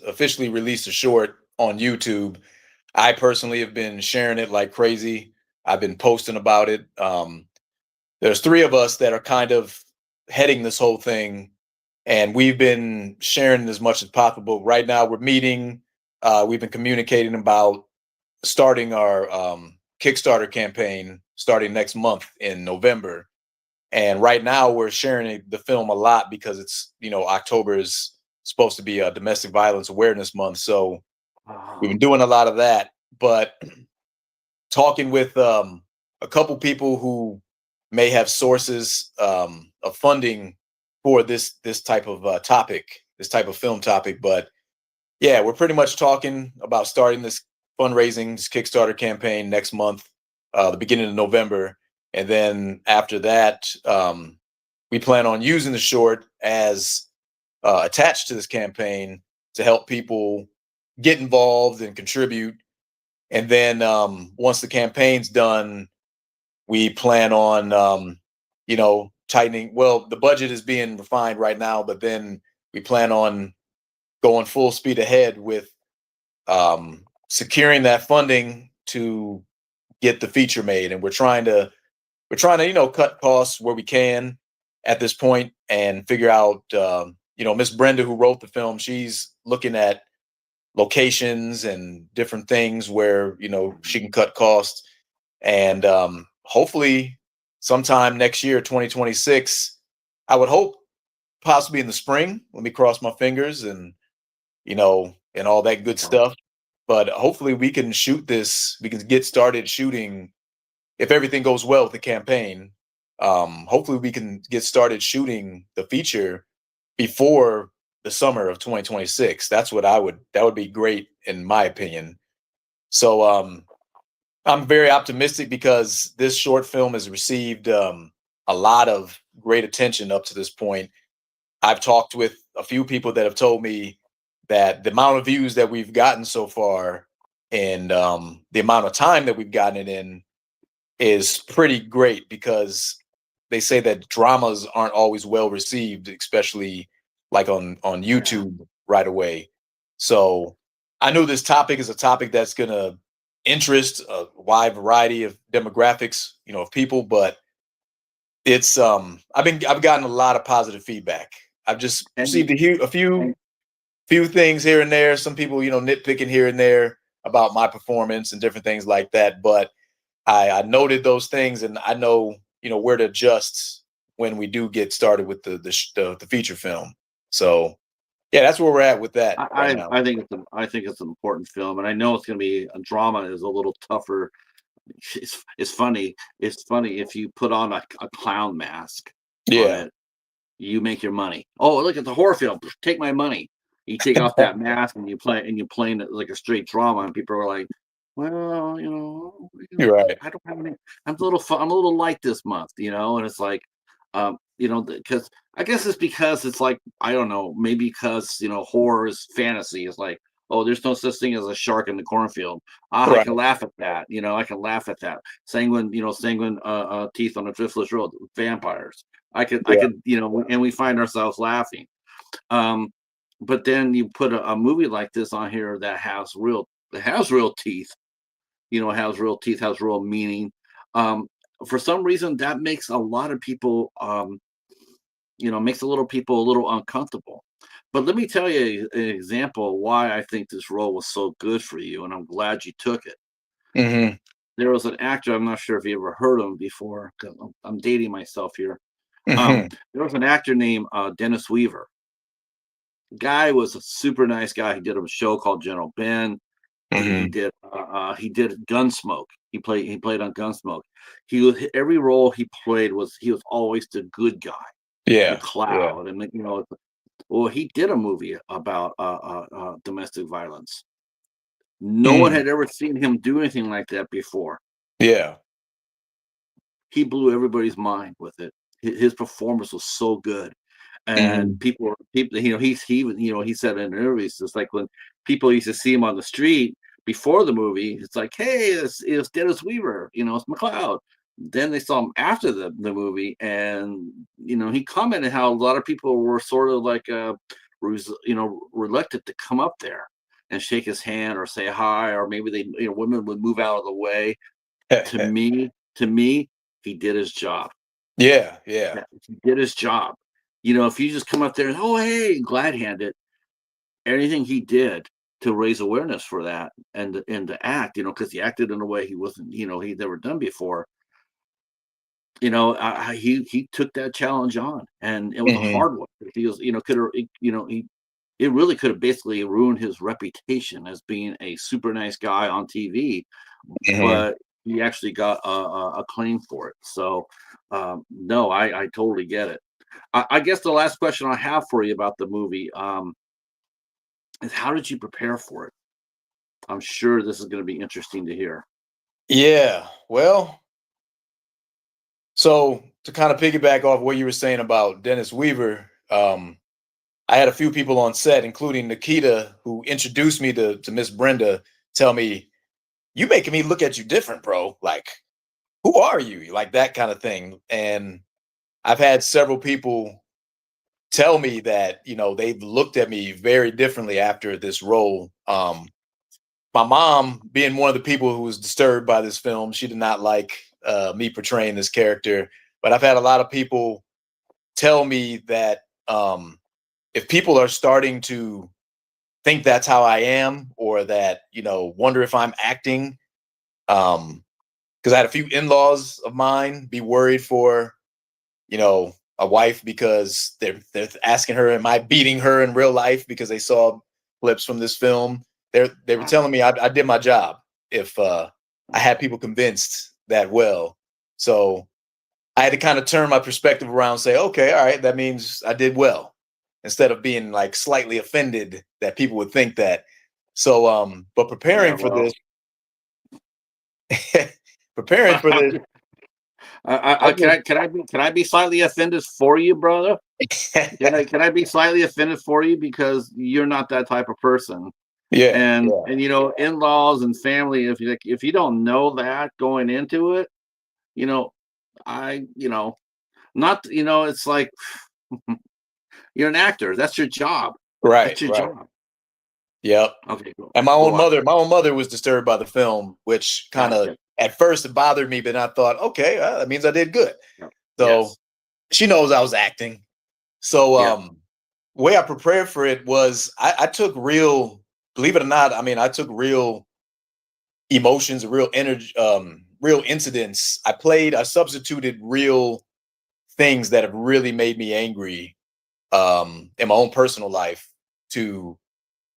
officially released a short on YouTube. I personally have been sharing it like crazy. I've been posting about it. There's three of us that are kind of heading this whole thing, and we've been sharing as much as possible. Right now, we're meeting. We've been communicating about starting our Kickstarter campaign starting next month in November. And right now, we're sharing the film a lot because it's October is supposed to be a domestic violence awareness month, so we've been Oh, doing a lot of that. But talking with a couple people who may have sources of funding for this type of topic, this type of film topic. But Yeah, we're pretty much talking about starting this fundraising, this Kickstarter campaign next month, the beginning of November. And then after that, we plan on using the short as attached to this campaign to help people get involved and contribute. And then once the campaign's done, we plan on, tightening. Well, the budget is being refined right now, but then we plan on going full speed ahead with securing that funding to get the feature made. And we're trying to cut costs where we can at this point and figure out. Miss Brenda, who wrote the film, she's looking at locations and different things where she can cut costs, and hopefully sometime next year, 2026, I would hope possibly in the spring. Let me cross my fingers and all that good stuff. But hopefully we can get started shooting if everything goes well with the campaign. Hopefully we can get started shooting the feature before the summer of 2026. That would be great in my opinion. So I'm very optimistic because this short film has received a lot of great attention up to this point. I've talked with a few people that have told me that the amount of views that we've gotten so far and the amount of time that we've gotten it in is pretty great, because they say that dramas aren't always well received, especially like on YouTube right away. So I know this topic is a topic that's gonna interest a wide variety of demographics, of people, but it's I've gotten a lot of positive feedback. I've just And received a few things here and there. Some people, nitpicking here and there about my performance and different things like that. But I noted those things, and I know where to adjust when we do get started with the feature film. So yeah, that's where we're at with that right now. I think it's an important film, and I know it's going to be a drama is a little tougher. It's funny. It's funny if you put on a clown mask on Yeah. it, you make your money. Oh, look at the horror film. Take my money. You take off that mask and you playing it like a straight drama, and people are like, "Well, You're right. I don't have any. I'm a little light this month, And it's like, because I guess it's because it's like I don't know, maybe because horror is fantasy. It's like, oh, there's no such thing as a shark in the cornfield. Ah, I Right. can laugh at that. I can laugh at that. Sanguine teeth on a driftless road. Vampires. I Yeah. could, and we find ourselves laughing. Um, but then you put a movie like this on here that has real teeth, has real teeth, has real meaning. Um, for some reason, that makes a lot of people, makes a little people a little uncomfortable. But let me tell you an example why I think this role was so good for you, and I'm glad you took it. Hmm. There was an actor, I'm not sure if you ever heard of him before, 'cause I'm dating myself here. Hmm. There was an actor named Dennis Weaver. Guy was a super nice guy. He did a show called General Ben. He Hmm. did Gunsmoke. He played on Gunsmoke. Every role he was always the good guy, the Yeah. Yeah. cloud, and well, he did a movie about domestic violence. No one Mm. had ever seen him do anything like that before. Yeah. He blew everybody's mind with it. His performance was so good, and Hmm. people, he said in interviews, it's like when people used to see him on the street before the movie, it's like, hey, it's Dennis Weaver, it's McLeod. Then they saw him after the movie, and he commented how a lot of people were sort of like reluctant to come up there and shake his hand or say hi, or maybe women would move out of the way. To me, he did his job. Yeah. Yeah. Yeah, he did his job. If you just come up there and, oh, hey, glad handed, anything he did to raise awareness for that and to act, because he acted in a way he wasn't, he'd never done before. He took that challenge on, and it was a Hmm. hard one. He was, could have, he it really could have basically ruined his reputation as being a super nice guy on TV, Hmm. but he actually got a claim for it. So, no, I totally get it. I guess the last question I have for you about the movie, And how did you prepare for it? I'm sure this is going to be interesting to hear. Yeah. Well, so to kind of piggyback off what you were saying about Dennis Weaver, I had a few people on set, including Nikita, who introduced me to Miss Brenda, tell me, "You making me look at you different, bro. Like, who are you?" Like that kind of thing. And I've had several people tell me that, they've looked at me very differently after this role. My mom, being one of the people who was disturbed by this film, she did not like me portraying this character. But I've had a lot of people tell me that, if people are starting to think that's how I am, or that, wonder if I'm acting, because I had a few in-laws of mine be worried for, a wife, because they're asking her, am I beating her in real life, because they saw clips from this film. They were telling me I did my job if I had people convinced that well. So I had to kind of turn my perspective around and say, okay, all right, that means I did well, instead of being like slightly offended that people would think that. So but Yeah, preparing for well, this preparing for this, I can I be slightly offended for you, brother? Can I be slightly offended for you because you're not that type of person? yeah, And in-laws and family, if you don't know that going into it, you know, I not it's like you're an actor. That's your job. right, That's your right. job. Yep. Okay, cool. And Go on. my own mother was disturbed by the film, which kind of Gotcha. at first it bothered me, but I thought, okay, that means I did good. Yep. So Yes. she knows I was acting. So Yeah. way I prepared for it was I took real, believe it or not, I mean, I took real emotions, real energy, real incidents. I substituted real things that have really made me angry in my own personal life to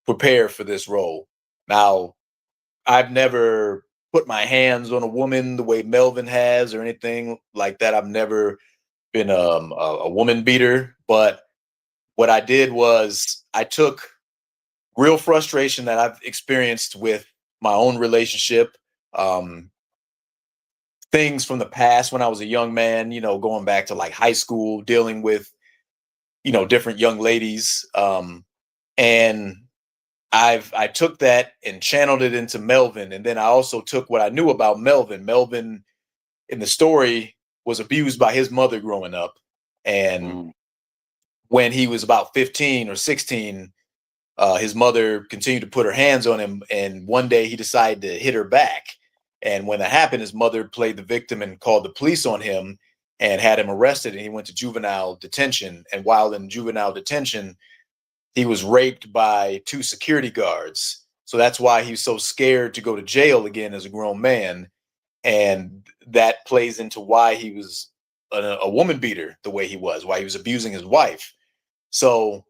prepare for this role. Now, I've never put my hands on a woman the way Melvin has or anything like that. I've never been a woman beater, but what I did was I took real frustration that I've experienced with my own relationship, um, things from the past when I was a young man, going back to like high school, dealing with, different young ladies. And I took that and channeled it into Melvin. And then I also took what I knew about Melvin. Melvin in the story was abused by his mother growing up. And Mm. when he was about 15 or 16, his mother continued to put her hands on him. And one day he decided to hit her back. And when that happened, his mother played the victim and called the police on him and had him arrested. And he went to juvenile detention. And while in juvenile detention, he was raped by two security guards. So that's why he was so scared to go to jail again as a grown man. And that plays into why he was a woman beater the way he was, why he was abusing his wife. So,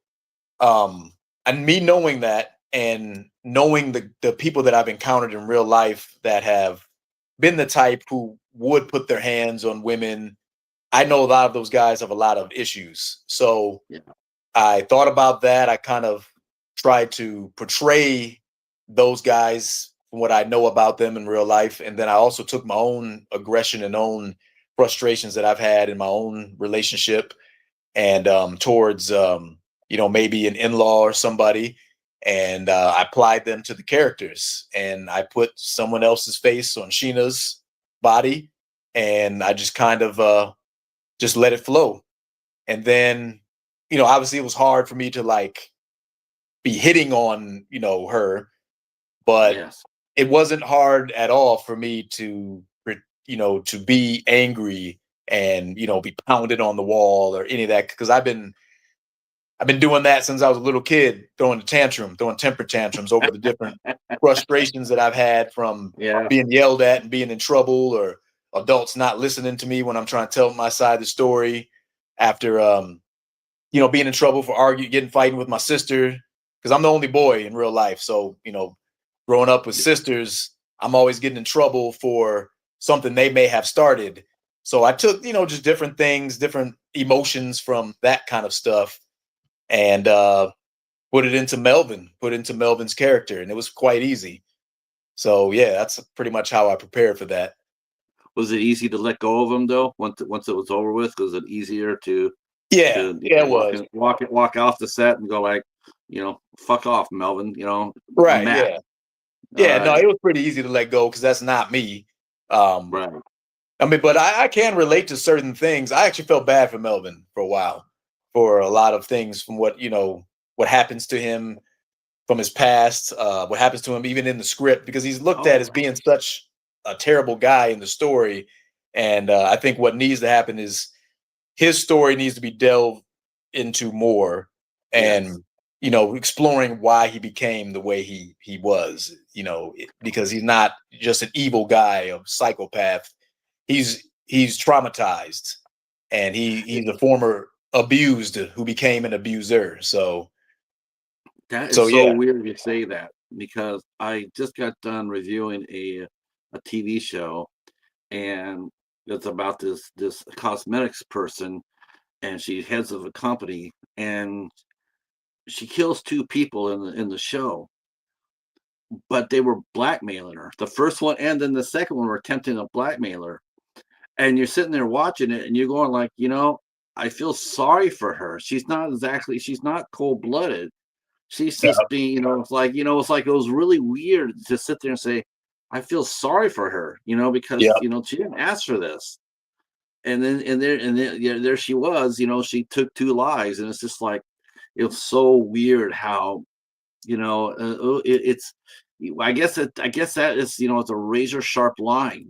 and me knowing that and knowing the people that I've encountered in real life that have been the type who would put their hands on women, I know a lot of those guys have a lot of issues. So Yeah. I thought about that. I kind of tried to portray those guys from what I know about them in real life. And then I also took my own aggression and own frustrations that I've had in my own relationship and towards, maybe an in-law or somebody. And I applied them to the characters. And I put someone else's face on Sheena's body. And I just kind of just let it flow. And then, obviously it was hard for me to like be hitting on, her, but Yes. it wasn't hard at all for me to, to be angry and, be pounded on the wall or any of that. Cause I've been doing that since I was a little kid, throwing temper tantrums over the different frustrations that I've had from Yeah. being yelled at and being in trouble, or adults not listening to me when I'm trying to tell my side of the story after, being in trouble for fighting with my sister, because I'm the only boy in real life. So, growing up with sisters, I'm always getting in trouble for something they may have started. So I took, just different things, different emotions from that kind of stuff. And put it into Melvin's character, and it was quite easy. So yeah, that's pretty much how I prepared for that. Was it easy to let go of him though? Once it was over with, was it easier to Yeah, yeah, it was. walk off the set and go like, fuck off, Melvin. I'm Right, Matt. yeah. All Yeah, no, right, it was pretty easy to let go because that's not me. Um, right. I mean, but I can relate to certain things. I actually felt bad for Melvin for a while, for a lot of things from what happens to him from his past, what happens to him even in the script, because he's looked at as Oh, being such a terrible guy in the story. And I think what needs to happen is his story needs to be delved into more, yes. and exploring why he became the way he was, because he's not just an evil guy, a psychopath. He's traumatized, and he's a former abused who became an abuser. That is So so yeah. weird you say that because I just got done reviewing a TV show, and it's about this cosmetics person, and she heads of a company, and she kills two people in the show, but they were blackmailing her. The first one and then the second one were attempting to blackmail her. And you're sitting there watching it and you're going like, I feel sorry for her. She's not cold blooded. She's Yeah. just being, it's like it was really weird to sit there and say, I feel sorry for her, because Yeah. she didn't ask for this. And then yeah, there she was, she took two lives, and it's just like it's so weird how it's I guess that is it's a razor sharp line,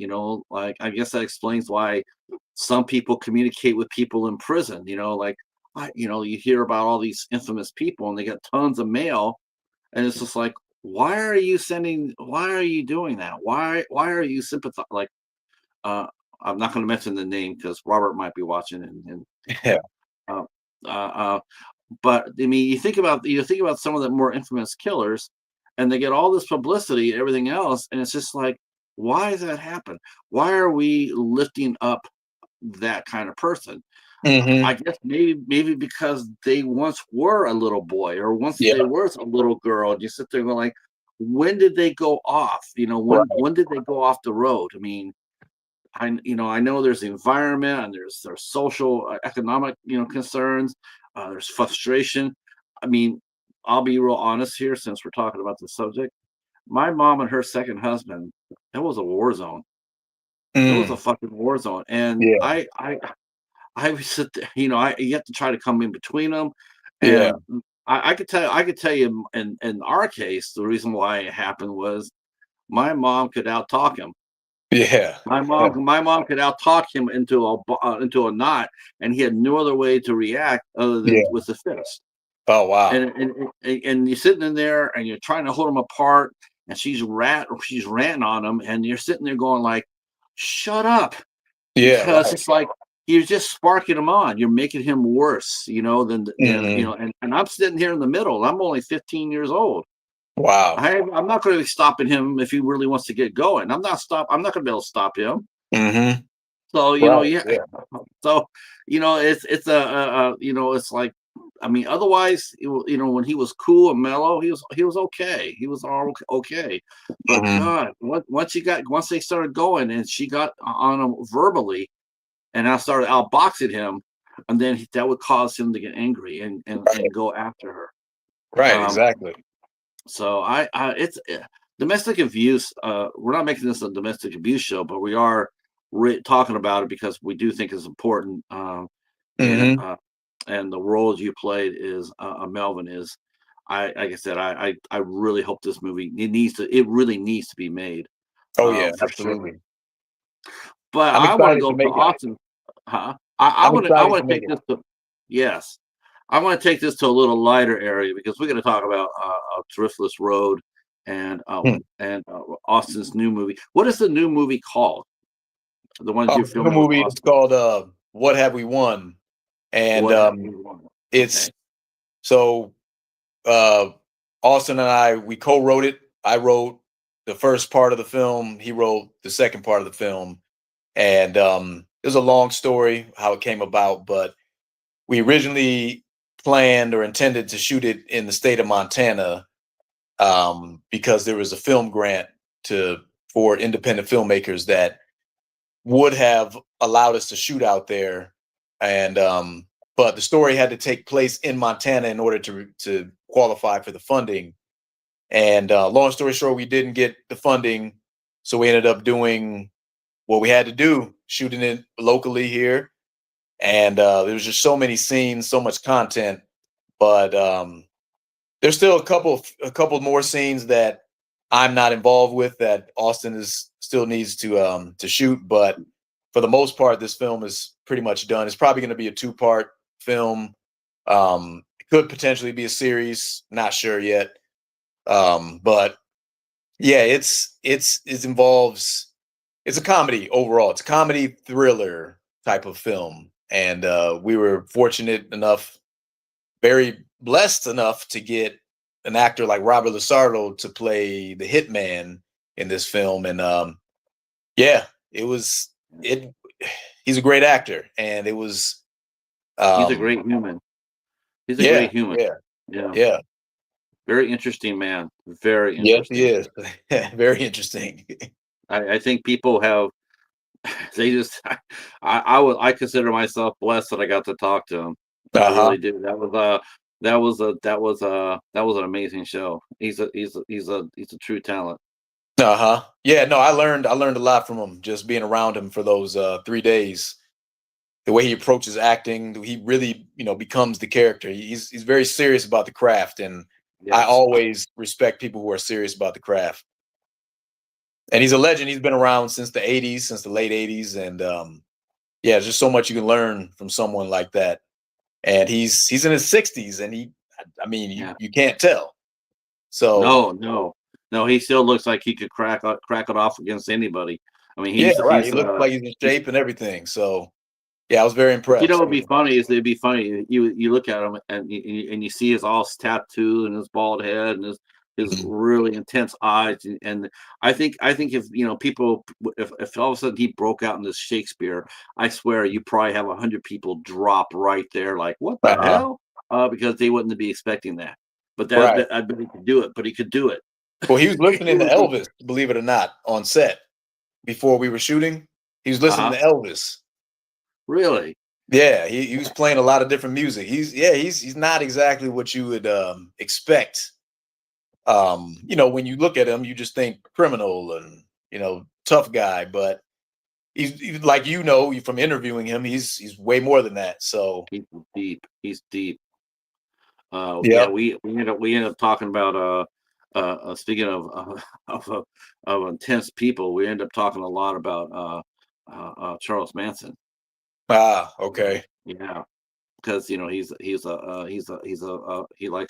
like I guess that explains why some people communicate with people in prison, like you hear about all these infamous people and they get tons of mail, and it's just like, why are you doing that, why are you sympathizing, like uh I'm not going to mention the name because Robert might be watching, and Yeah. uh, uh, uh, but I mean, you think about some of the more infamous killers, and they get all this publicity and everything else, and it's just like, why does that happen? Why are we lifting up that kind of person? I Hmm. guess maybe because they once were a little boy, or once Yeah. they were a little girl. And you sit there and go like, when did they go off? Right. When did they go off the road? I mean, I know there's the environment, and there's social, economic, concerns. There's frustration. I mean, I'll be real honest here since we're talking about the subject. My mom and her second husband, it was a war zone. It was a Mm. fucking war zone, and Yeah. I would sit there. You have to try to come in between them, Yeah. and I could tell you in our case, the reason why it happened was my mom could out talk him. Yeah. My mom could out-talk him into a knot, and he had no other way to react other than Yeah. with the fist. Oh wow. And you're sitting in there and you're trying to hold him apart, and she's ranting on him, and you're sitting there going like, "Shut up," Yeah. because Right. it's like you're just sparking him on. You're making him worse, than Hmm. And I'm sitting here in the middle. I'm only 15 years old. Wow. I'm not going to be stopping him if he really wants to get going. I'm not going to be able to stop him. Hmm. So Right. yeah. Yeah. So it's like, I mean, otherwise, when he was cool and mellow, he was okay. He was all okay. But Hmm. God, once they started going, and she got on him verbally, and I started outboxing him, and then that would cause him to get angry and Right. go after her. Right. Um, Exactly. so it's domestic abuse. We're not making this a domestic abuse show, but we are talking about it because we do think it's important. And Hmm. uh, and the role you played is Melvin is. Like I said, I really hope this movie, it really needs to be made, Oh yeah. for sure. Absolutely. But I'm I want to excited to go to make it. Austin. Huh? I I'm want to I excited want to to make take it. this to yes. I want to take this to a little lighter area because we're going to talk about Driftless Road and Hmm. Austin's new movie. What is the new movie called? The ones you're The filming with movie is Austin. called "What Have We Won," and What have you won? it's Okay. so uh, Austin and we co-wrote it. I wrote the first part of the film. He wrote the second part of the film, and it was a long story how it came about. But we originally planned or intended to shoot it in the state of Montana, because there was a film grant to for independent filmmakers that would have allowed us to shoot out there, and but the story had to take place in Montana in order to qualify for the funding. And long story short, we didn't get the funding, so we ended up doing what we had to do, shooting it locally here. And there was just so many scenes, so much content, but there's still a couple more scenes that I'm not involved with that Austin is still needs to shoot. But for the most part, this film is pretty much done. It's probably going to be a 2-part film. It could potentially be a series, not sure yet. But yeah, it involves, it's a comedy overall. It's a comedy thriller type of film, and we were fortunate enough, very blessed enough to get an actor like Robert Lasardo to play the hitman in this film. And yeah, it was it. He's a great actor, and it was He's a great human. He's a yeah, great human. yeah, Yeah. yeah. Very interesting man. Very Yes, he interesting. is. Very interesting. I think people have they just I consider myself blessed that I got to talk to him. I Uh-huh. really do. That was an amazing show. He's a true talent. Uh-huh. Yeah, no, I learned a lot from him just being around him for those 3 days. The way he approaches acting, he really, becomes the character. He's very serious about the craft, and I Yes. always respect people who are serious about the craft. And he's a legend. He's been around since the 80s, since the late 80s, and yeah, there's just so much you can learn from someone like that. And he's in his 60s, and I mean, Yeah. you can't tell. So, No, no. No, he still looks like he could crack it off against anybody. I mean, yeah, right. He looks like he's in he's shape and everything. So, yeah, I was very but you know impressed. what'd be funny is it'd be funny. You look at him and you see his all tattoo and his bald head and his Mhm. really intense eyes and I think if people if all of a sudden he broke out into Shakespeare, I swear you probably have 100 people drop right there like what the Uh-huh. hell because they wouldn't be expecting that. But Right. I bet he could do it. But he could do it. Well, he was He listening to would be Elvis, believe it or not, on set before we were shooting. He was listening uh-huh. to Elvis. Really. Yeah, he was playing a lot of different music. He's not exactly what you would expect. When you look at him, you just think criminal and tough guy, but he's like from interviewing him, he's way more than that. So He's deep. He's deep. Yeah, yep. we ended up talking about speaking of of of intense people, we end up talking a lot about Charles Manson. Ah, okay. Yeah, because he likes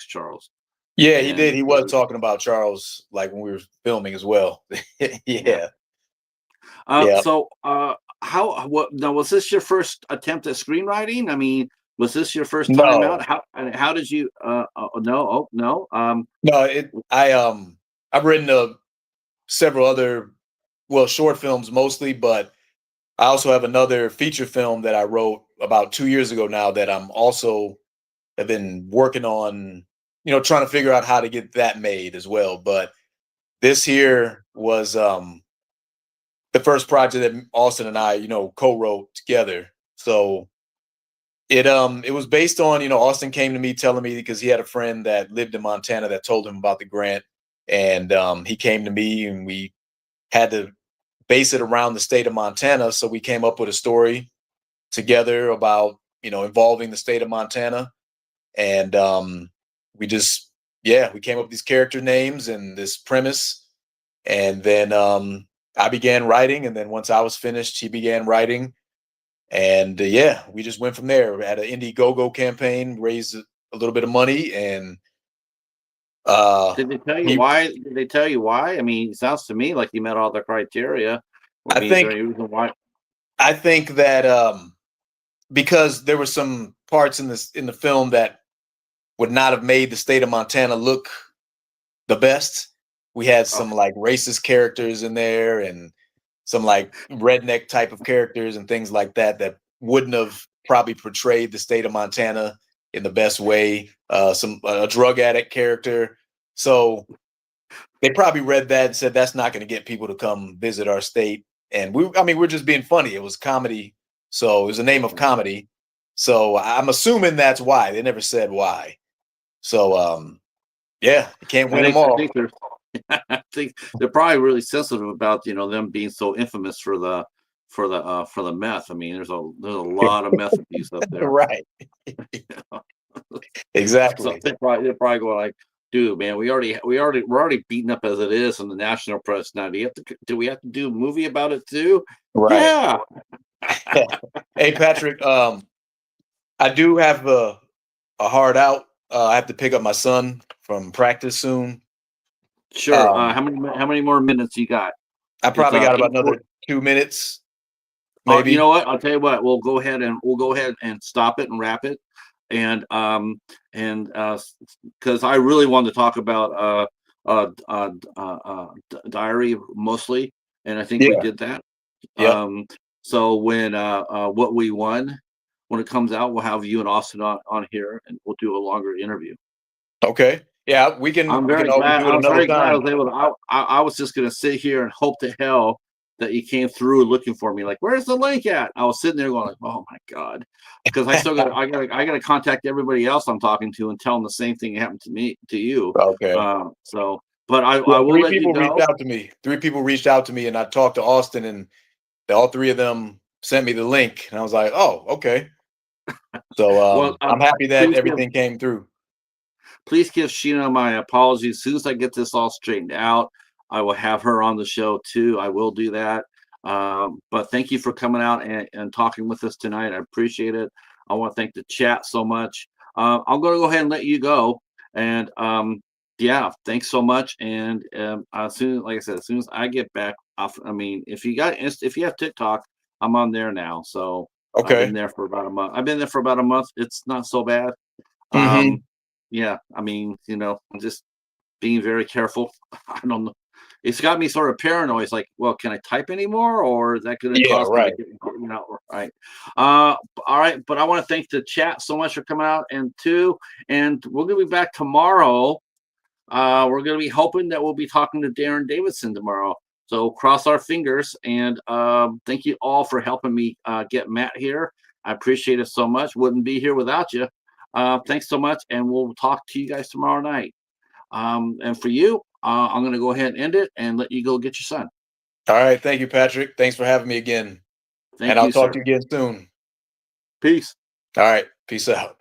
Charles, Yeah, he did. and He was talking about Charles like when we were filming as well. yeah. Yeah. Yeah. So how what now was this your first attempt at screenwriting? I mean, was this your first time out? No. How did you? No, oh no. No, I've written several other, well, short films mostly, but I also have another feature film that I wrote about 2 years ago now that I'm also have been working on, trying to figure out how to get that made as well. But this here was the first project that Austin and I, co-wrote together. So it was based on, Austin came to me telling me because he had a friend that lived in Montana that told him about the grant. And he came to me and we had to base it around the state of Montana. So we came up with a story together about, involving the state of Montana. And we just, yeah, we came up with these character names and this premise. And then I began writing. And then once I was finished, he began writing. And yeah, we just went from there. We had an Indiegogo campaign, raised a little bit of money, and uh, Did they tell you we, why? Did they tell you why? I mean, it sounds to me like you met all the criteria. I I mean, is there think any reason why? I think that because there were some parts in the film that would not have made the state of Montana look the best. We had some Okay. like racist characters in there and some like redneck type of characters and things like that that wouldn't have probably portrayed the state of Montana in the best way. Some a drug addict character. So they probably read that and said that's not going to get people to come visit our state. And we're just being funny. It was comedy, so it was a name of comedy. So I'm assuming that's why. They never said why. So yeah, you can't win them I all. think they're I think they're probably really sensitive about them being so infamous for the meth. I mean, there's a lot of meth abuse up there. Right. So Exactly. they're probably going like, dude, man, we're already beaten up as it is in the national press. Now, do we have to do a movie about it too? Right. Yeah. Hey, Patrick, I do have a hard out. I have to pick up my son from practice soon. Sure. How many more minutes you got? I It's probably got about 8:40. another 2 minutes, You maybe. know what? I'll tell you what. We'll go ahead and stop it and wrap it, and because I really wanted to talk about diary mostly, and I think we Yeah. did that. Yep. So when what we won, when it comes out, we'll have you and Austin on here, and we'll do a longer interview. Okay. Yeah, we can I'm we can very always glad. do it I was another very glad I time. was able to. I was just gonna sit here and hope to hell that you came through looking for me. Like, where's the link at? I was sitting there going, like, oh my god, because I gotta contact everybody else I'm talking to and tell them the same thing happened to you. Okay. So, but I Yeah, will three let you people reached go. out to me. Three people reached out to me, and I talked to Austin, and all three of them sent me the link, and I was like, "Oh, okay." So Well, I'm happy that please give everything came through. please give Sheena my apologies. As soon as I get this all straightened out, I will have her on the show too. I will do that. But thank you for coming out and talking with us tonight. I appreciate it. I want to thank the chat so much. I'm going to go ahead and let you go. And yeah, thanks so much. And as soon, like I said, as soon as I get back off, I mean, if you have TikTok, I'm on there now. So I've been Okay. there for about a month. I've been there for about a month. It's not so bad. Hmm. Um, yeah, I mean, I'm just being very careful. I don't know. It's got me sort of paranoid. It's like, well, can I type anymore, or is that going to Yeah. cause me to Right. get right? Uh, all right, but I want to thank the chat so much for coming out, and we're going to be back tomorrow. We're going to be hoping that we'll be talking to Darren Davidson tomorrow. So cross our fingers, and thank you all for helping me get Matt here. I appreciate it so much. Wouldn't be here without you. Thanks so much, and we'll talk to you guys tomorrow night. And for you, I'm going to go ahead and end it and let you go get your son. All right. Thank you, Patrick. Thanks for having me again, and Thank I'll you, talk sir. to you again soon. Peace. All right. Peace out.